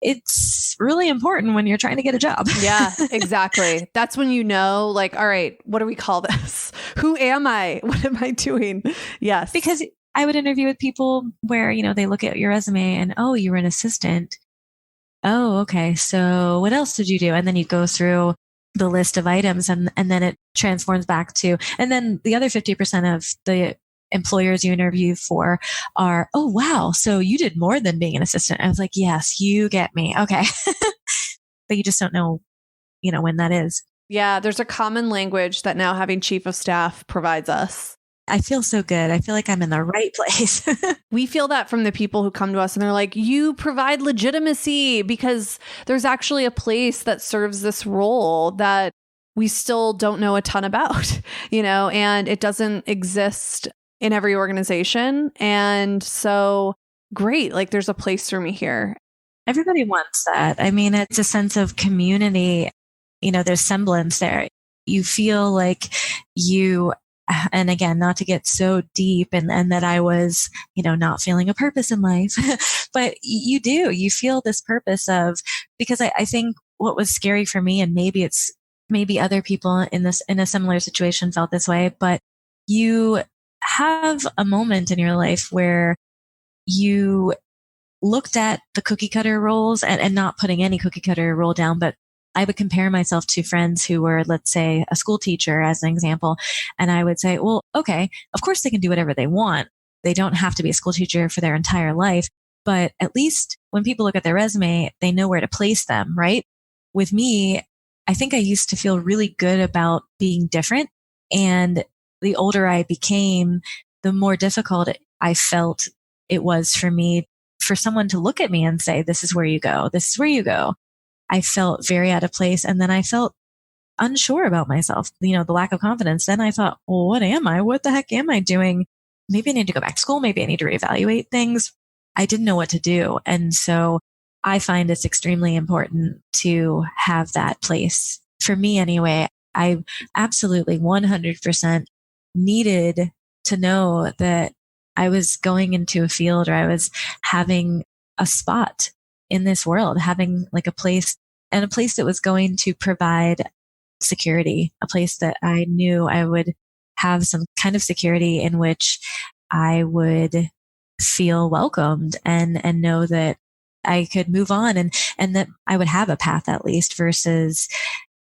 it's really important when you're trying to get a job. Yeah, exactly. That's when like, all right, what do we call this? Who am I? What am I doing? Yes. Because I would interview with people where, they look at your resume and, oh, you were an assistant. Oh, okay. So what else did you do? And then you go through the list of items and then it transforms back to, and then the other 50% of the employers you interview for are, oh, wow. So you did more than being an assistant. I was like, yes, you get me. Okay. But you just don't know, when that is. Yeah. There's a common language that now having chief of staff provides us. I feel so good. I feel like I'm in the right place. We feel that from the people who come to us and they're like, you provide legitimacy because there's actually a place that serves this role that we still don't know a ton about, and it doesn't exist in every organization. And so great, like there's a place for me here. Everybody wants that. I mean, it's a sense of community. There's semblance there. You feel like you and again, not to get so deep and that I was, not feeling a purpose in life, but you feel this purpose of, because I think what was scary for me, and maybe other people in a similar situation felt this way, but you have a moment in your life where you looked at the cookie cutter roles and not putting any cookie cutter role down, but I would compare myself to friends who were, let's say, a school teacher as an example. And I would say, well, okay, of course they can do whatever they want. They don't have to be a school teacher for their entire life. But at least when people look at their resume, they know where to place them, right? With me, I think I used to feel really good about being different. And the older I became, the more difficult I felt it was for me, for someone to look at me and say, this is where you go. This is where you go. I felt very out of place. And then I felt unsure about myself, the lack of confidence. Then I thought, well, what am I? What the heck am I doing? Maybe I need to go back to school. Maybe I need to reevaluate things. I didn't know what to do. And so I find it's extremely important to have that place. For me anyway, I absolutely 100% needed to know that I was going into a field, or I was having a spot in this world, having like a place that was going to provide security, a place that I knew I would have some kind of security in which I would feel welcomed and know that I could move on and that I would have a path at least, versus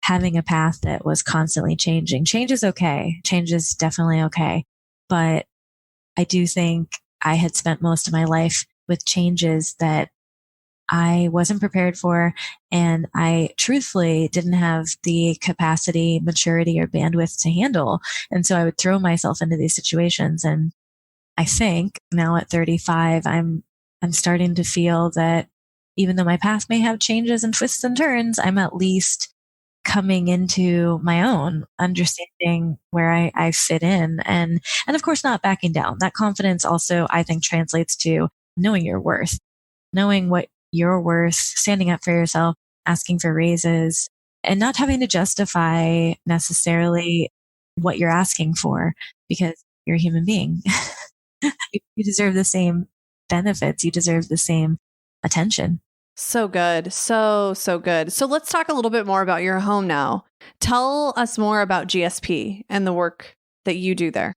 having a path that was constantly changing. Change is okay. Change is definitely okay. But I do think I had spent most of my life with changes that I wasn't prepared for, and I truthfully didn't have the capacity, maturity, or bandwidth to handle. And so I would throw myself into these situations. And I think now at 35, I'm starting to feel that even though my path may have changes and twists and turns, I'm at least coming into my own, understanding where I fit in, and of course not backing down. That confidence also, I think, translates to knowing your worth, knowing what you're worth, standing up for yourself, asking for raises, and not having to justify necessarily what you're asking for, because you're a human being. You deserve the same benefits. You deserve the same attention. So good. So good. So let's talk a little bit more about your home now. Tell us more about GSP and the work that you do there.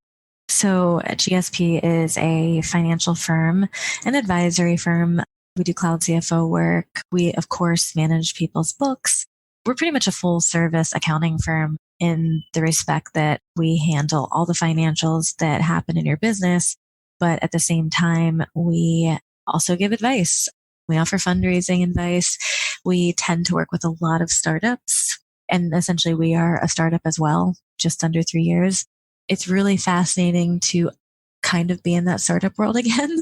So GSP is a financial firm, an advisory firm. We do cloud CFO work. We, of course, manage people's books. We're pretty much a full service accounting firm in the respect that we handle all the financials that happen in your business. But at the same time, we also give advice. We offer fundraising advice. We tend to work with a lot of startups. And essentially, we are a startup as well, just under 3 years. It's really fascinating to kind of be in that startup world again.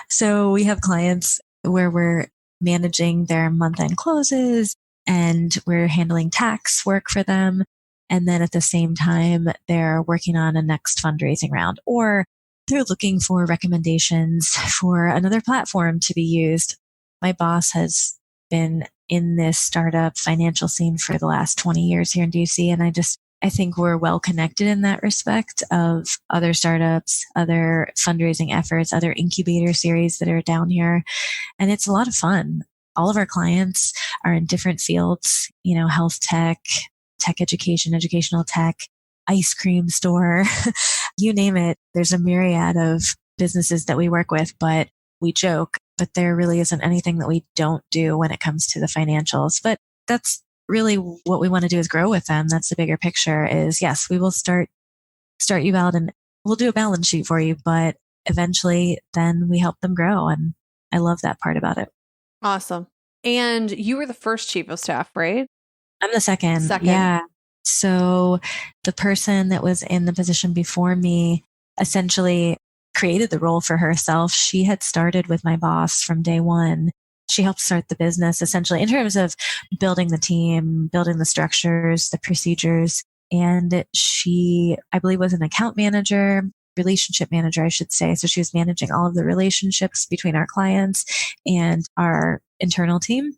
So we have clients where we're managing their month-end closes and we're handling tax work for them. And then at the same time, they're working on a next fundraising round, or they're looking for recommendations for another platform to be used. My boss has been in this startup financial scene for the last 20 years here in DC. And I think we're well connected in that respect of other startups, other fundraising efforts, other incubator series that are down here. And it's a lot of fun. All of our clients are in different fields, health tech, tech education, educational tech, ice cream store, you name it. There's a myriad of businesses that we work with, but we joke, but there really isn't anything that we don't do when it comes to the financials. But that's really what we want to do, is grow with them. That's the bigger picture. Is yes, we will start you out and we'll do a balance sheet for you, but eventually then we help them grow. And I love that part about it. Awesome. And you were the first chief of staff, right? I'm the second. Yeah. So the person that was in the position before me essentially created the role for herself. She had started with my boss from day one. She helped start the business essentially in terms of building the team, building the structures, the procedures. And she, I believe, was an account manager, relationship manager, I should say. So she was managing all of the relationships between our clients and our internal team.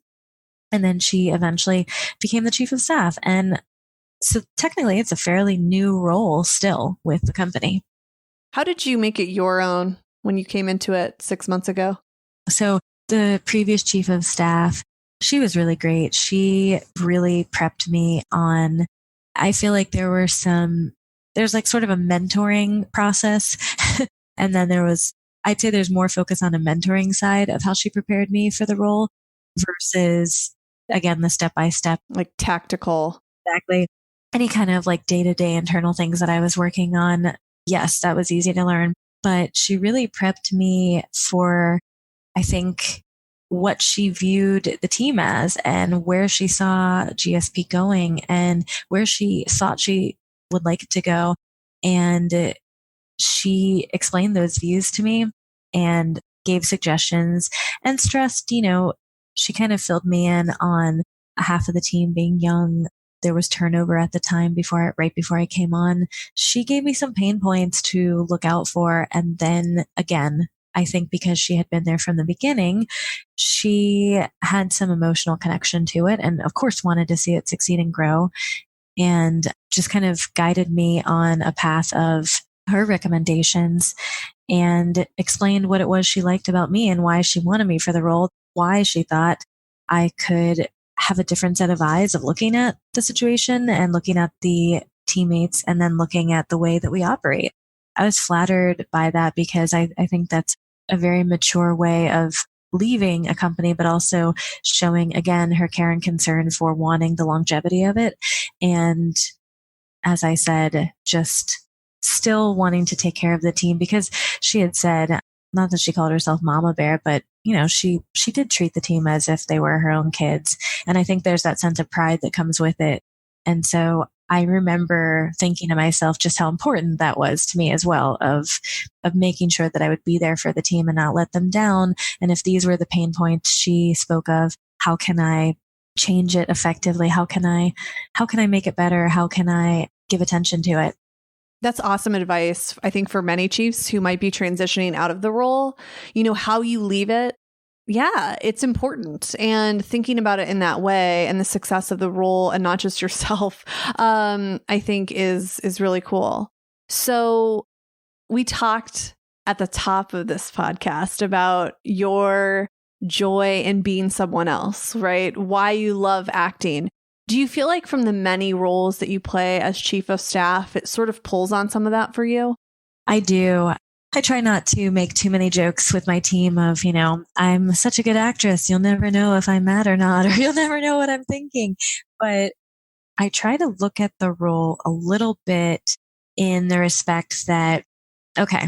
And then she eventually became the chief of staff. And So technically, it's a fairly new role still with the company. How did you make it your own when you came into it 6 months ago? So the previous chief of staff, she was really great. She really prepped me on, I feel like there's like sort of a mentoring process. And then I'd say there's more focus on a mentoring side of how she prepared me for the role versus, again, the step by step. Like tactical. Exactly. Any kind of like day to day internal things that I was working on. Yes, that was easy to learn. But she really prepped me for, I think, what she viewed the team as and where she saw GSP going and where she thought she would like it to go. And she explained those views to me and gave suggestions and stressed, she kind of filled me in on half of the team being young. There was turnover at the time right before I came on. She gave me some pain points to look out for. And then again, I think because she had been there from the beginning, she had some emotional connection to it and of course wanted to see it succeed and grow and just kind of guided me on a path of her recommendations and explained what it was she liked about me and why she wanted me for the role, why she thought I could have a different set of eyes of looking at the situation and looking at the teammates and then looking at the way that we operate. I was flattered by that because I think that's a very mature way of leaving a company, but also showing, again, her care and concern for wanting the longevity of it. And as I said, just still wanting to take care of the team because she had said, not that she called herself Mama Bear, but she did treat the team as if they were her own kids. And I think there's that sense of pride that comes with it. And so I remember thinking to myself just how important that was to me as well of making sure that I would be there for the team and not let them down. And if these were the pain points she spoke of, how can I change it effectively? How can I make it better? How can I give attention to it? That's awesome advice, I think, for many chiefs who might be transitioning out of the role. How you leave it. Yeah, it's important. And thinking about it in that way and the success of the role and not just yourself, I think is really cool. So we talked at the top of this podcast about your joy in being someone else, right? Why you love acting. Do you feel like from the many roles that you play as chief of staff, it sort of pulls on some of that for you? I do. I try not to make too many jokes with my team of, I'm such a good actress. You'll never know if I'm mad or not, or you'll never know what I'm thinking. But I try to look at the role a little bit in the respect that, okay,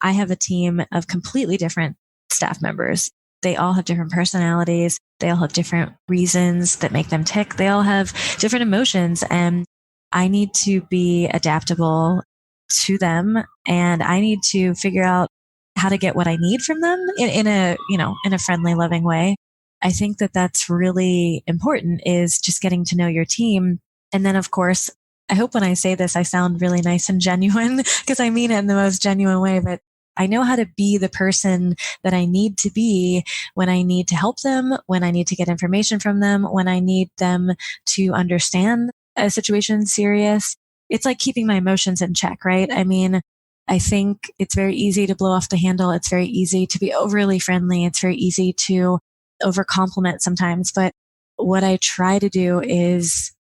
I have a team of completely different staff members. They all have different personalities. They all have different reasons that make them tick. They all have different emotions. And I need to be adaptable to them. And I need to figure out how to get what I need from them in a friendly, loving way. I think that that's really important is just getting to know your team. And then, of course, I hope when I say this, I sound really nice and genuine because I mean it in the most genuine way, but I know how to be the person that I need to be when I need to help them, when I need to get information from them, when I need them to understand a situation serious. It's like keeping my emotions in check, right? I mean, I think it's very easy to blow off the handle. It's very easy to be overly friendly. It's very easy to over compliment sometimes. But what I try to do is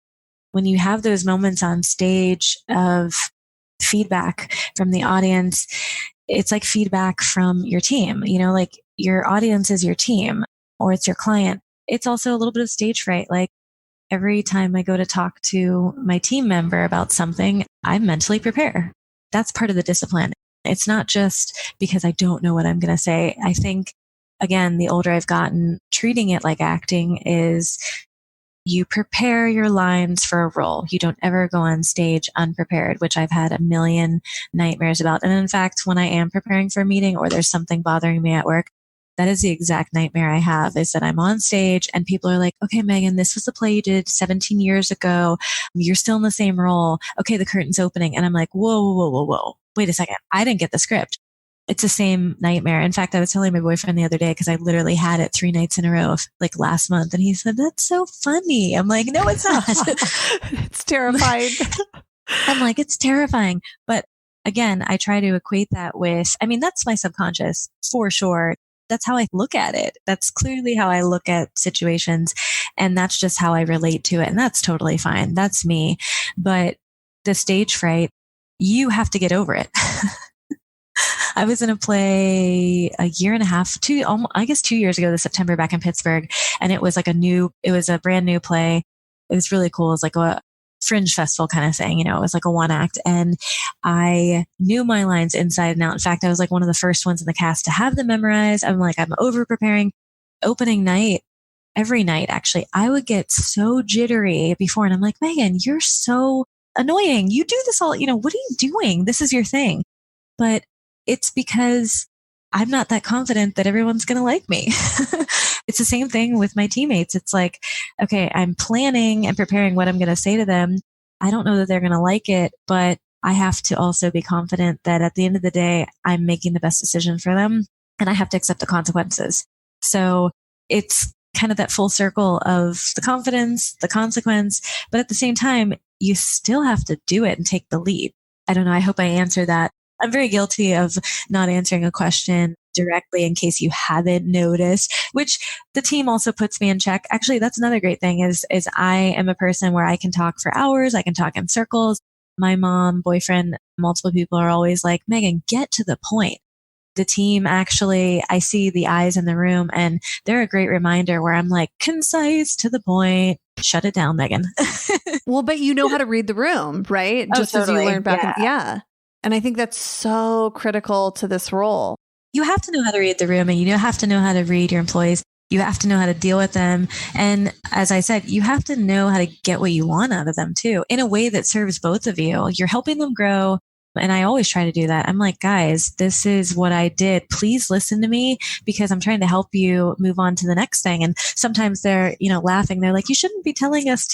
when you have those moments on stage of feedback from the audience, it's like feedback from your team, like your audience is your team or it's your client. It's also a little bit of stage fright. Like every time I go to talk to my team member about something, I mentally prepare. That's part of the discipline. It's not just because I don't know what I'm going to say. I think, again, the older I've gotten, treating it like acting is you prepare your lines for a role. You don't ever go on stage unprepared, which I've had a million nightmares about. And in fact, when I am preparing for a meeting or there's something bothering me at work, that is the exact nightmare I have is that I'm on stage and people are like, okay, Megan, this was the play you did 17 years ago. You're still in the same role. Okay, the curtain's opening. And I'm like, whoa, whoa, whoa, whoa, whoa. Wait a second. I didn't get the script. It's the same nightmare. In fact, I was telling my boyfriend the other day, because I literally had it 3 nights in a row, like last month. And he said, "That's so funny." I'm like, "No, it's not." It's terrifying. I'm like, it's terrifying. But again, I try to equate that with, I mean, that's my subconscious for sure. That's how I look at it. That's clearly how I look at situations. And that's just how I relate to it. And that's totally fine. That's me. But the stage fright, you have to get over it. I was in a play a year and a half, I guess 2 years ago this September back in Pittsburgh. And it was a brand new play. It was really cool. It was like a fringe festival kind of thing. It was like a one act. And I knew my lines inside and out. In fact, I was like one of the first ones in the cast to have them memorized. I'm over preparing. Opening night, every night, actually, I would get so jittery before. And I'm like, "Megan, you're so annoying. You do this all, what are you doing? This is your thing." But it's because I'm not that confident that everyone's going to like me. It's the same thing with my teammates. It's like, okay, I'm planning and preparing what I'm going to say to them. I don't know that they're going to like it, but I have to also be confident that at the end of the day, I'm making the best decision for them, and I have to accept the consequences. So it's kind of that full circle of the confidence, the consequence, but at the same time, you still have to do it and take the lead. I don't know. I hope I answered that. I'm very guilty of not answering a question directly in case you haven't noticed, which the team also puts me in check. Actually, that's another great thing is I am a person where I can talk for hours. I can talk in circles. My mom, boyfriend, multiple people are always like, "Megan, get to the point." The team, actually, I see the eyes in the room, and they're a great reminder where I'm like, concise, to the point. Shut it down, Megan. Well, but you know how to read the room, right? Just totally. as you learned back. Yeah. And I think that's so critical to this role. You have to know how to read the room, and you have to know how to read your employees. You have to know how to deal with them. And as I said, you have to know how to get what you want out of them too, in a way that serves both of you. You're helping them grow. And I always try to do that. I'm like, "Guys, this is what I did. Please listen to me, because I'm trying to help you move on to the next thing." And sometimes they're, laughing. They're like, "You shouldn't be telling us,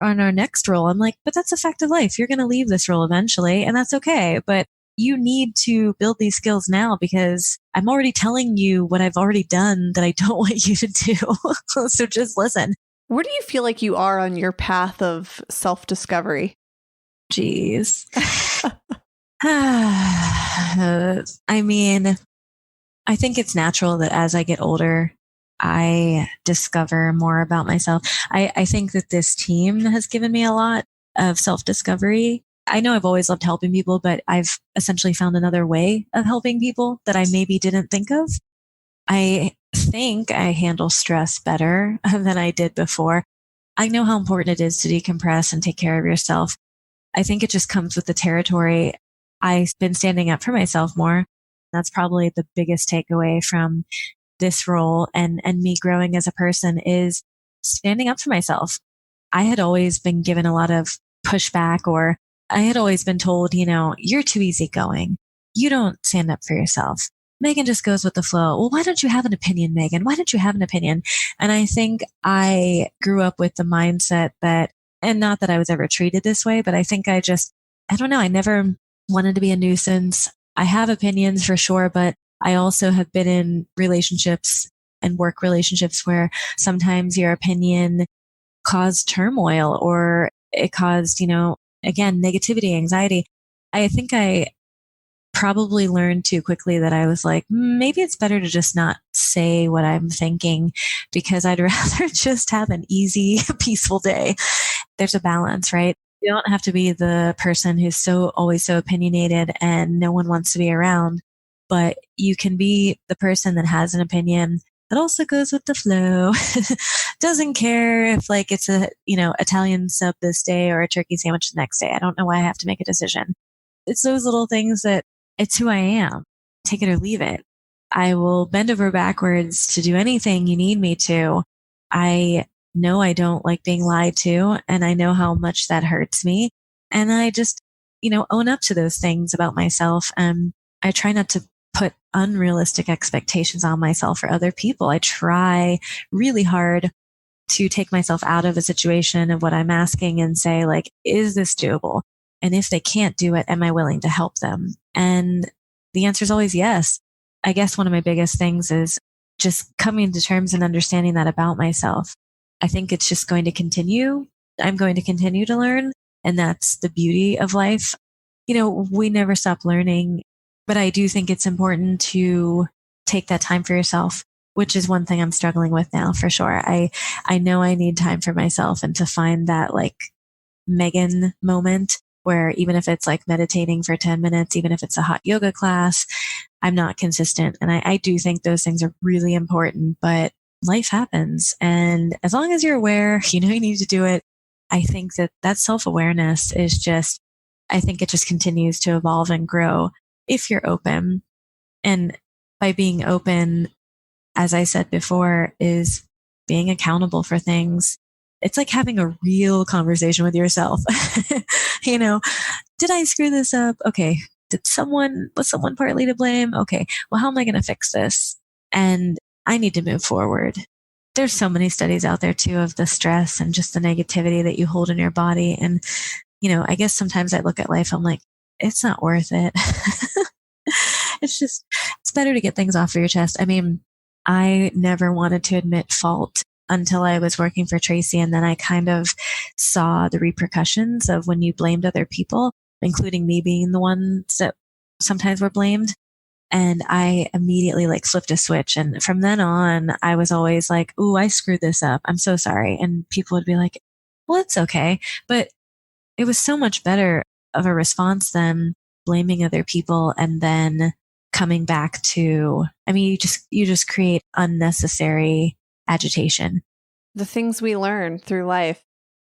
on our next role." I'm like, "But that's a fact of life. You're going to leave this role eventually, and that's okay. But you need to build these skills now, because I'm already telling you what I've already done that I don't want you to do." So just listen. Where do you feel like you are on your path of self-discovery? Jeez. I mean, I think it's natural that as I get older, I discover more about myself. I think that this team has given me a lot of self-discovery. I know I've always loved helping people, but I've essentially found another way of helping people that I maybe didn't think of. I think I handle stress better than I did before. I know how important it is to decompress and take care of yourself. I think it just comes with the territory. I've been standing up for myself more. That's probably the biggest takeaway from this role and me growing as a person, is standing up for myself. I had always been given a lot of pushback, or I had always been told, "You're too easygoing. You don't stand up for yourself. Megan just goes with the flow. Well, why don't you have an opinion, Megan? Why don't you have an opinion?" And I think I grew up with the mindset that, and not that I was ever treated this way, but I think I don't know. I never wanted to be a nuisance. I have opinions for sure, but I also have been in relationships and work relationships where sometimes your opinion caused turmoil, or it caused, again, negativity, anxiety. I think I probably learned too quickly that I was like, maybe it's better to just not say what I'm thinking, because I'd rather just have an easy, peaceful day. There's a balance, right? You don't have to be the person who's always so opinionated and no one wants to be around, but you can be the person that has an opinion that also goes with the flow. Doesn't care if it's a, Italian sub this day or a turkey sandwich the next day. I don't know why I have to make a decision. It's those little things that it's who I am. Take it or leave it. I will bend over backwards to do anything you need me to. I know I don't like being lied to, and I know how much that hurts me. And I just, own up to those things about myself. I try not to put unrealistic expectations on myself or other people. I try really hard to take myself out of a situation of what I'm asking and say, is this doable? And if they can't do it, am I willing to help them? And the answer is always yes. I guess one of my biggest things is just coming to terms and understanding that about myself. I think it's just going to continue. I'm going to continue to learn. And that's the beauty of life. We never stop learning, but I do think it's important to take that time for yourself, which is one thing I'm struggling with now for sure. I know I need time for myself and to find that like Megan moment where even if it's like meditating for 10 minutes, even if it's a hot yoga class, I'm not consistent. And I do think those things are really important, but life happens. And as long as you're aware, you need to do it. I think that self-awareness is just, I think it just continues to evolve and grow if you're open. And by being open, as I said before, is being accountable for things. It's like having a real conversation with yourself. Did I screw this up? Okay. Was someone partly to blame? Okay. Well, how am I going to fix this? And I need to move forward. There's so many studies out there too of the stress and just the negativity that you hold in your body. And, I guess sometimes I look at life, I'm like, it's not worth it. It's better to get things off of your chest. I mean, I never wanted to admit fault until I was working for Tracy. And then I kind of saw the repercussions of when you blamed other people, including me being the ones that sometimes were blamed. And I immediately like flipped a switch. And from then on, I was always like, ooh, I screwed this up. I'm so sorry. And people would be like, well, it's okay. But it was so much better of a response than blaming other people and then coming back to, you just create unnecessary agitation. The things we learn through life.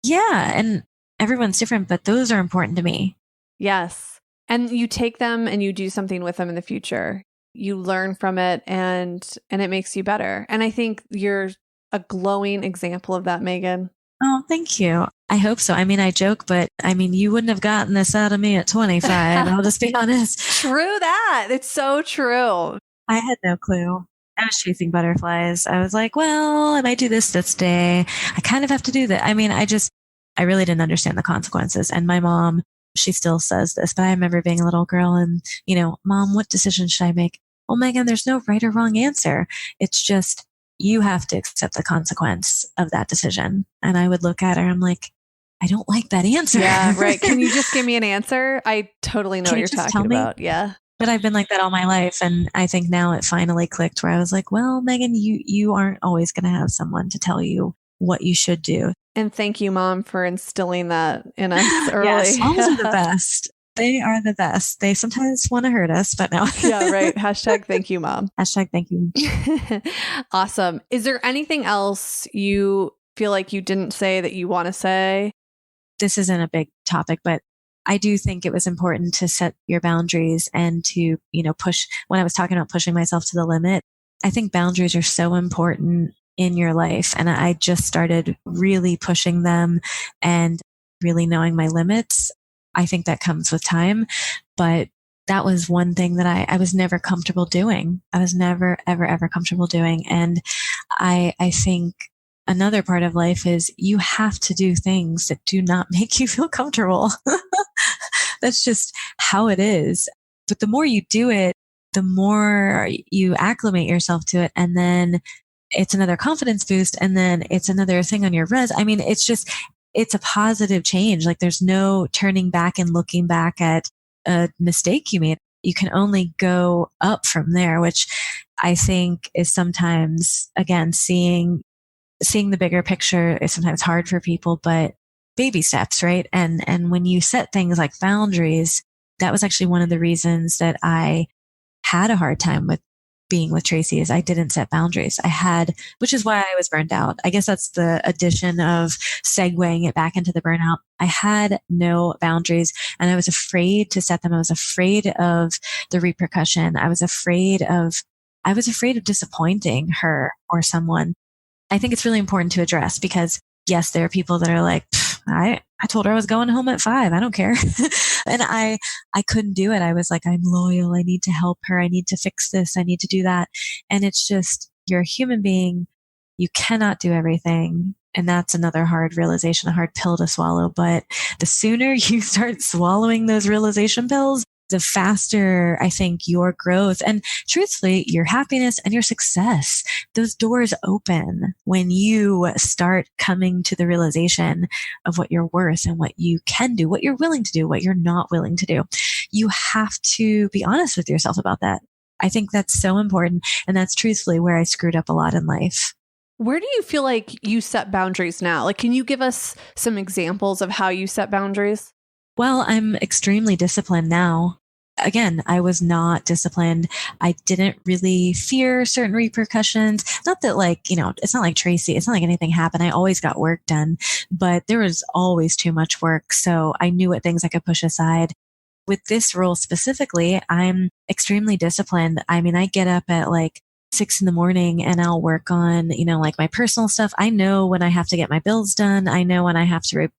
Yeah. And everyone's different, but those are important to me. Yes. And you take them and you do something with them in the future. You learn from it and it makes you better. And I think you're a glowing example of that, Megan. Oh, thank you. I hope so. I joke, but you wouldn't have gotten this out of me at 25. I'll just be honest. True that. It's so true. I had no clue. I was chasing butterflies. I was like, well, I might do this day. I kind of have to do that. I really didn't understand the consequences. And my mom, she still says this, but I remember being a little girl and, Mom, what decision should I make? Well, Megan, there's no right or wrong answer. It's just, you have to accept the consequence of that decision. And I would look at her, I'm like, I don't like that answer. Yeah, right. Can you just give me an answer? I totally know what you're talking about. Yeah. But I've been like that all my life. And I think now it finally clicked where I was like, well, Megan, you aren't always going to have someone to tell you what you should do. And thank you, Mom, for instilling that in us early. Yes, moms are the best. They are the best. They sometimes want to hurt us, but no. Yeah, right. Hashtag thank you, Mom. Hashtag thank you. Awesome. Is there anything else you feel like you didn't say that you want to say? This isn't a big topic, but I do think it was important to set your boundaries and to, push. When I was talking about pushing myself to the limit, I think boundaries are so important in your life. And I just started really pushing them and really knowing my limits. I think that comes with time, but that was one thing that I was never comfortable doing. I was never, ever, ever comfortable doing. And I think another part of life is you have to do things that do not make you feel comfortable. That's just how it is. But the more you do it, the more you acclimate yourself to it. And then it's another confidence boost. And then it's another thing on your res. It's a positive change. Like there's no turning back and looking back at a mistake you made. You can only go up from there, which I think is sometimes, again, seeing the bigger picture is sometimes hard for people, but baby steps, right? And when you set things like boundaries, that was actually one of the reasons that I had a hard time with being with Tracy is I didn't set boundaries. Which is why I was burned out. I guess that's the addition of segueing it back into the burnout. I had no boundaries and I was afraid to set them. I was afraid of the repercussion. I was afraid of disappointing her or someone. I think it's really important to address because yes, there are people that are like, I told her I was going home at 5. I don't care. And I couldn't do it. I was like, I'm loyal. I need to help her. I need to fix this. I need to do that. And it's just, you're a human being. You cannot do everything. And that's another hard realization, a hard pill to swallow. But the sooner you start swallowing those realization pills, the faster I think your growth and truthfully, your happiness and your success, those doors open when you start coming to the realization of what you're worth and what you can do, what you're willing to do, what you're not willing to do. You have to be honest with yourself about that. I think that's so important. And that's truthfully where I screwed up a lot in life. Where do you feel like you set boundaries now? Like, can you give us some examples of how you set boundaries? Well, I'm extremely disciplined now. Again, I was not disciplined. I didn't really fear certain repercussions. Not that it's not like Tracy. It's not like anything happened. I always got work done, but there was always too much work. So I knew what things I could push aside. With this role specifically, I'm extremely disciplined. I mean, I get up at 6 a.m. and I'll work on, my personal stuff. I know when I have to get my bills done. I know when I have to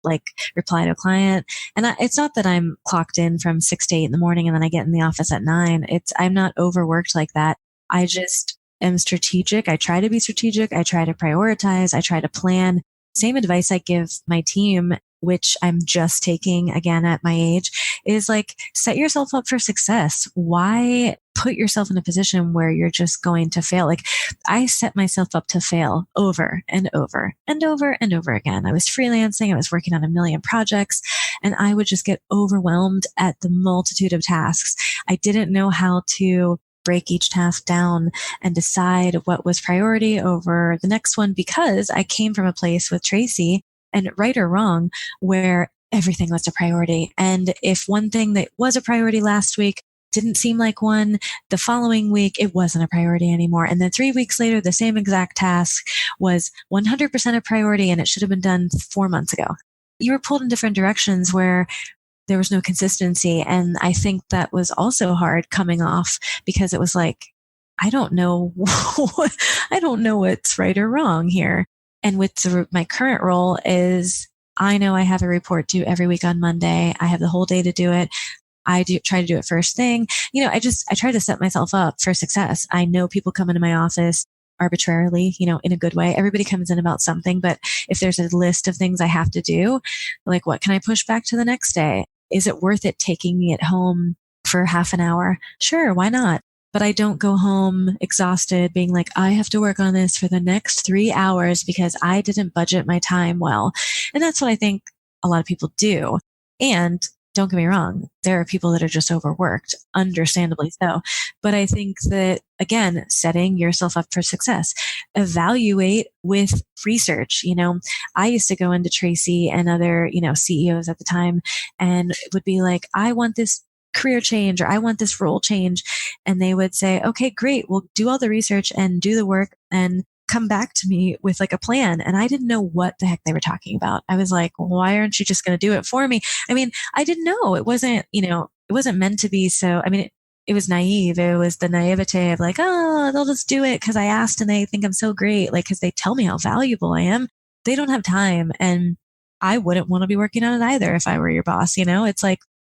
reply to a client. And it's not that I'm clocked in from 6 to 8 in the morning and then I get in the office at 9. I'm not overworked like that. I just am strategic. I try to be strategic. I try to prioritize. I try to plan. Same advice I give my team, which I'm just taking again at my age, is set yourself up for success. Why put yourself in a position where you're just going to fail? I set myself up to fail over and over and over and over again. I was freelancing. I was working on a million projects and I would just get overwhelmed at the multitude of tasks. I didn't know how to break each task down and decide what was priority over the next one because I came from a place with Tracy, and right or wrong, where everything was a priority. And if one thing that was a priority last week didn't seem like one, the following week, it wasn't a priority anymore. And then 3 weeks later, the same exact task was 100% a priority and it should have been done 4 months ago. You were pulled in different directions where there was no consistency. And I think that was also hard coming off because it was I don't know, I don't know what's right or wrong here. And with my current role is I know I have a report due every week on Monday. I have the whole day to do it. I try to do it first thing. I try to set myself up for success. I know people come into my office arbitrarily, in a good way. Everybody comes in about something, but if there's a list of things I have to do, what can I push back to the next day? Is it worth it taking me at home for half an hour? Sure, why not? But I don't go home exhausted being I have to work on this for the next 3 hours because I didn't budget my time well. And that's what I think a lot of people do. And don't get me wrong, there are people that are just overworked, understandably so. But I think that, again, setting yourself up for success, evaluate with research. I used to go into Tracy and other, CEOs at the time and it would be I want this career change or I want this role change. And they would say, okay, great. We'll do all the research and do the work and come back to me with a plan. And I didn't know what the heck they were talking about. I was why aren't you just going to do it for me? I mean, I didn't know. It wasn't, it wasn't meant to be. So, I mean, it was naive. It was the naivete of oh, they'll just do it because I asked and they think I'm so great. Because they tell me how valuable I am. They don't have time. And I wouldn't want to be working on it either if I were your boss. It's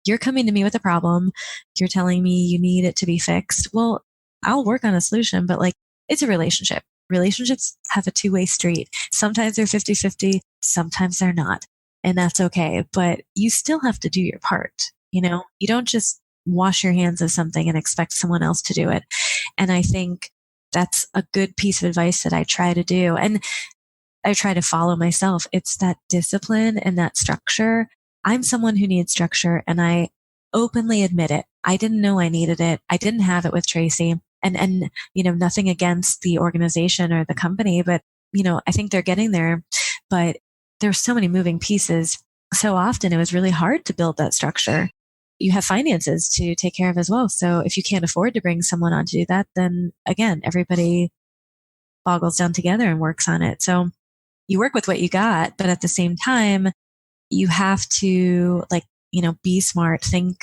you're coming to me with a problem. You're telling me you need it to be fixed. Well, I'll work on a solution, but it's a relationship. Relationships have a two-way street. Sometimes they're 50-50, sometimes they're not. And that's okay. But you still have to do your part. You don't just wash your hands of something and expect someone else to do it. And I think that's a good piece of advice that I try to do. And I try to follow myself. It's that discipline and that structure. I'm someone who needs structure and I openly admit it. I didn't know I needed it. I didn't have it with Tracy and nothing against the organization or the company, but I think they're getting there, but there's so many moving pieces. So often it was really hard to build that structure. You have finances to take care of as well. So if you can't afford to bring someone on to do that, then again, everybody boggles down together and works on it. So you work with what you got, but at the same time, you have to be smart, think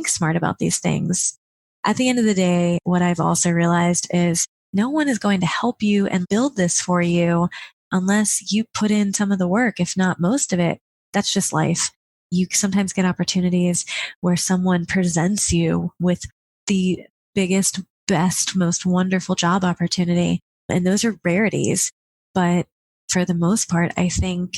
smart about these things. At the end of the day, what I've also realized is no one is going to help you and build this for you unless you put in some of the work, if not most of it. That's just life. You sometimes get opportunities where someone presents you with the biggest, best, most wonderful job opportunity. And those are rarities. But for the most part, I think,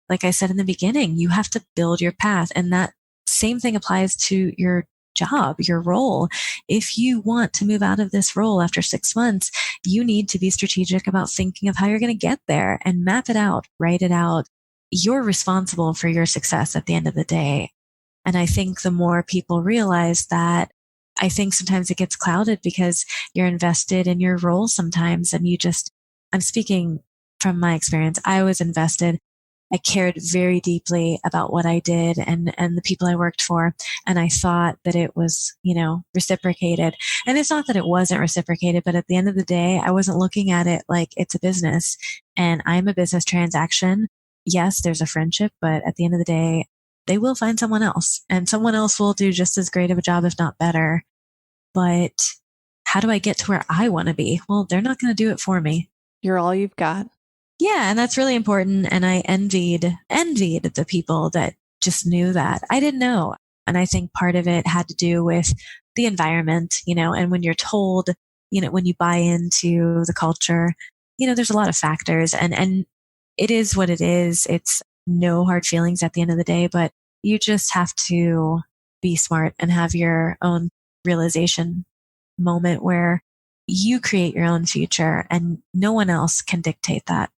like I said in the beginning, you have to build your path. And that same thing applies to your job, your role. If you want to move out of this role after 6 months, you need to be strategic about thinking of how you're going to get there and map it out, write it out. You're responsible for your success at the end of the day. And I think the more people realize that, I think sometimes it gets clouded because you're invested in your role sometimes. And I'm speaking from my experience. I was invested. I cared very deeply about what I did and the people I worked for. And I thought that it was, reciprocated. And it's not that it wasn't reciprocated, but at the end of the day, I wasn't looking at it like it's a business and I'm a business transaction. Yes, there's a friendship, but at the end of the day, they will find someone else and someone else will do just as great of a job, if not better. But how do I get to where I want to be? Well, they're not going to do it for me. You're all you've got. Yeah, and that's really important. And I envied the people that just knew that. I didn't know. And I think part of it had to do with the environment, and when you're told, when you buy into the culture, there's a lot of factors and it is what it is. It's no hard feelings at the end of the day, but you just have to be smart and have your own realization moment where you create your own future and no one else can dictate that.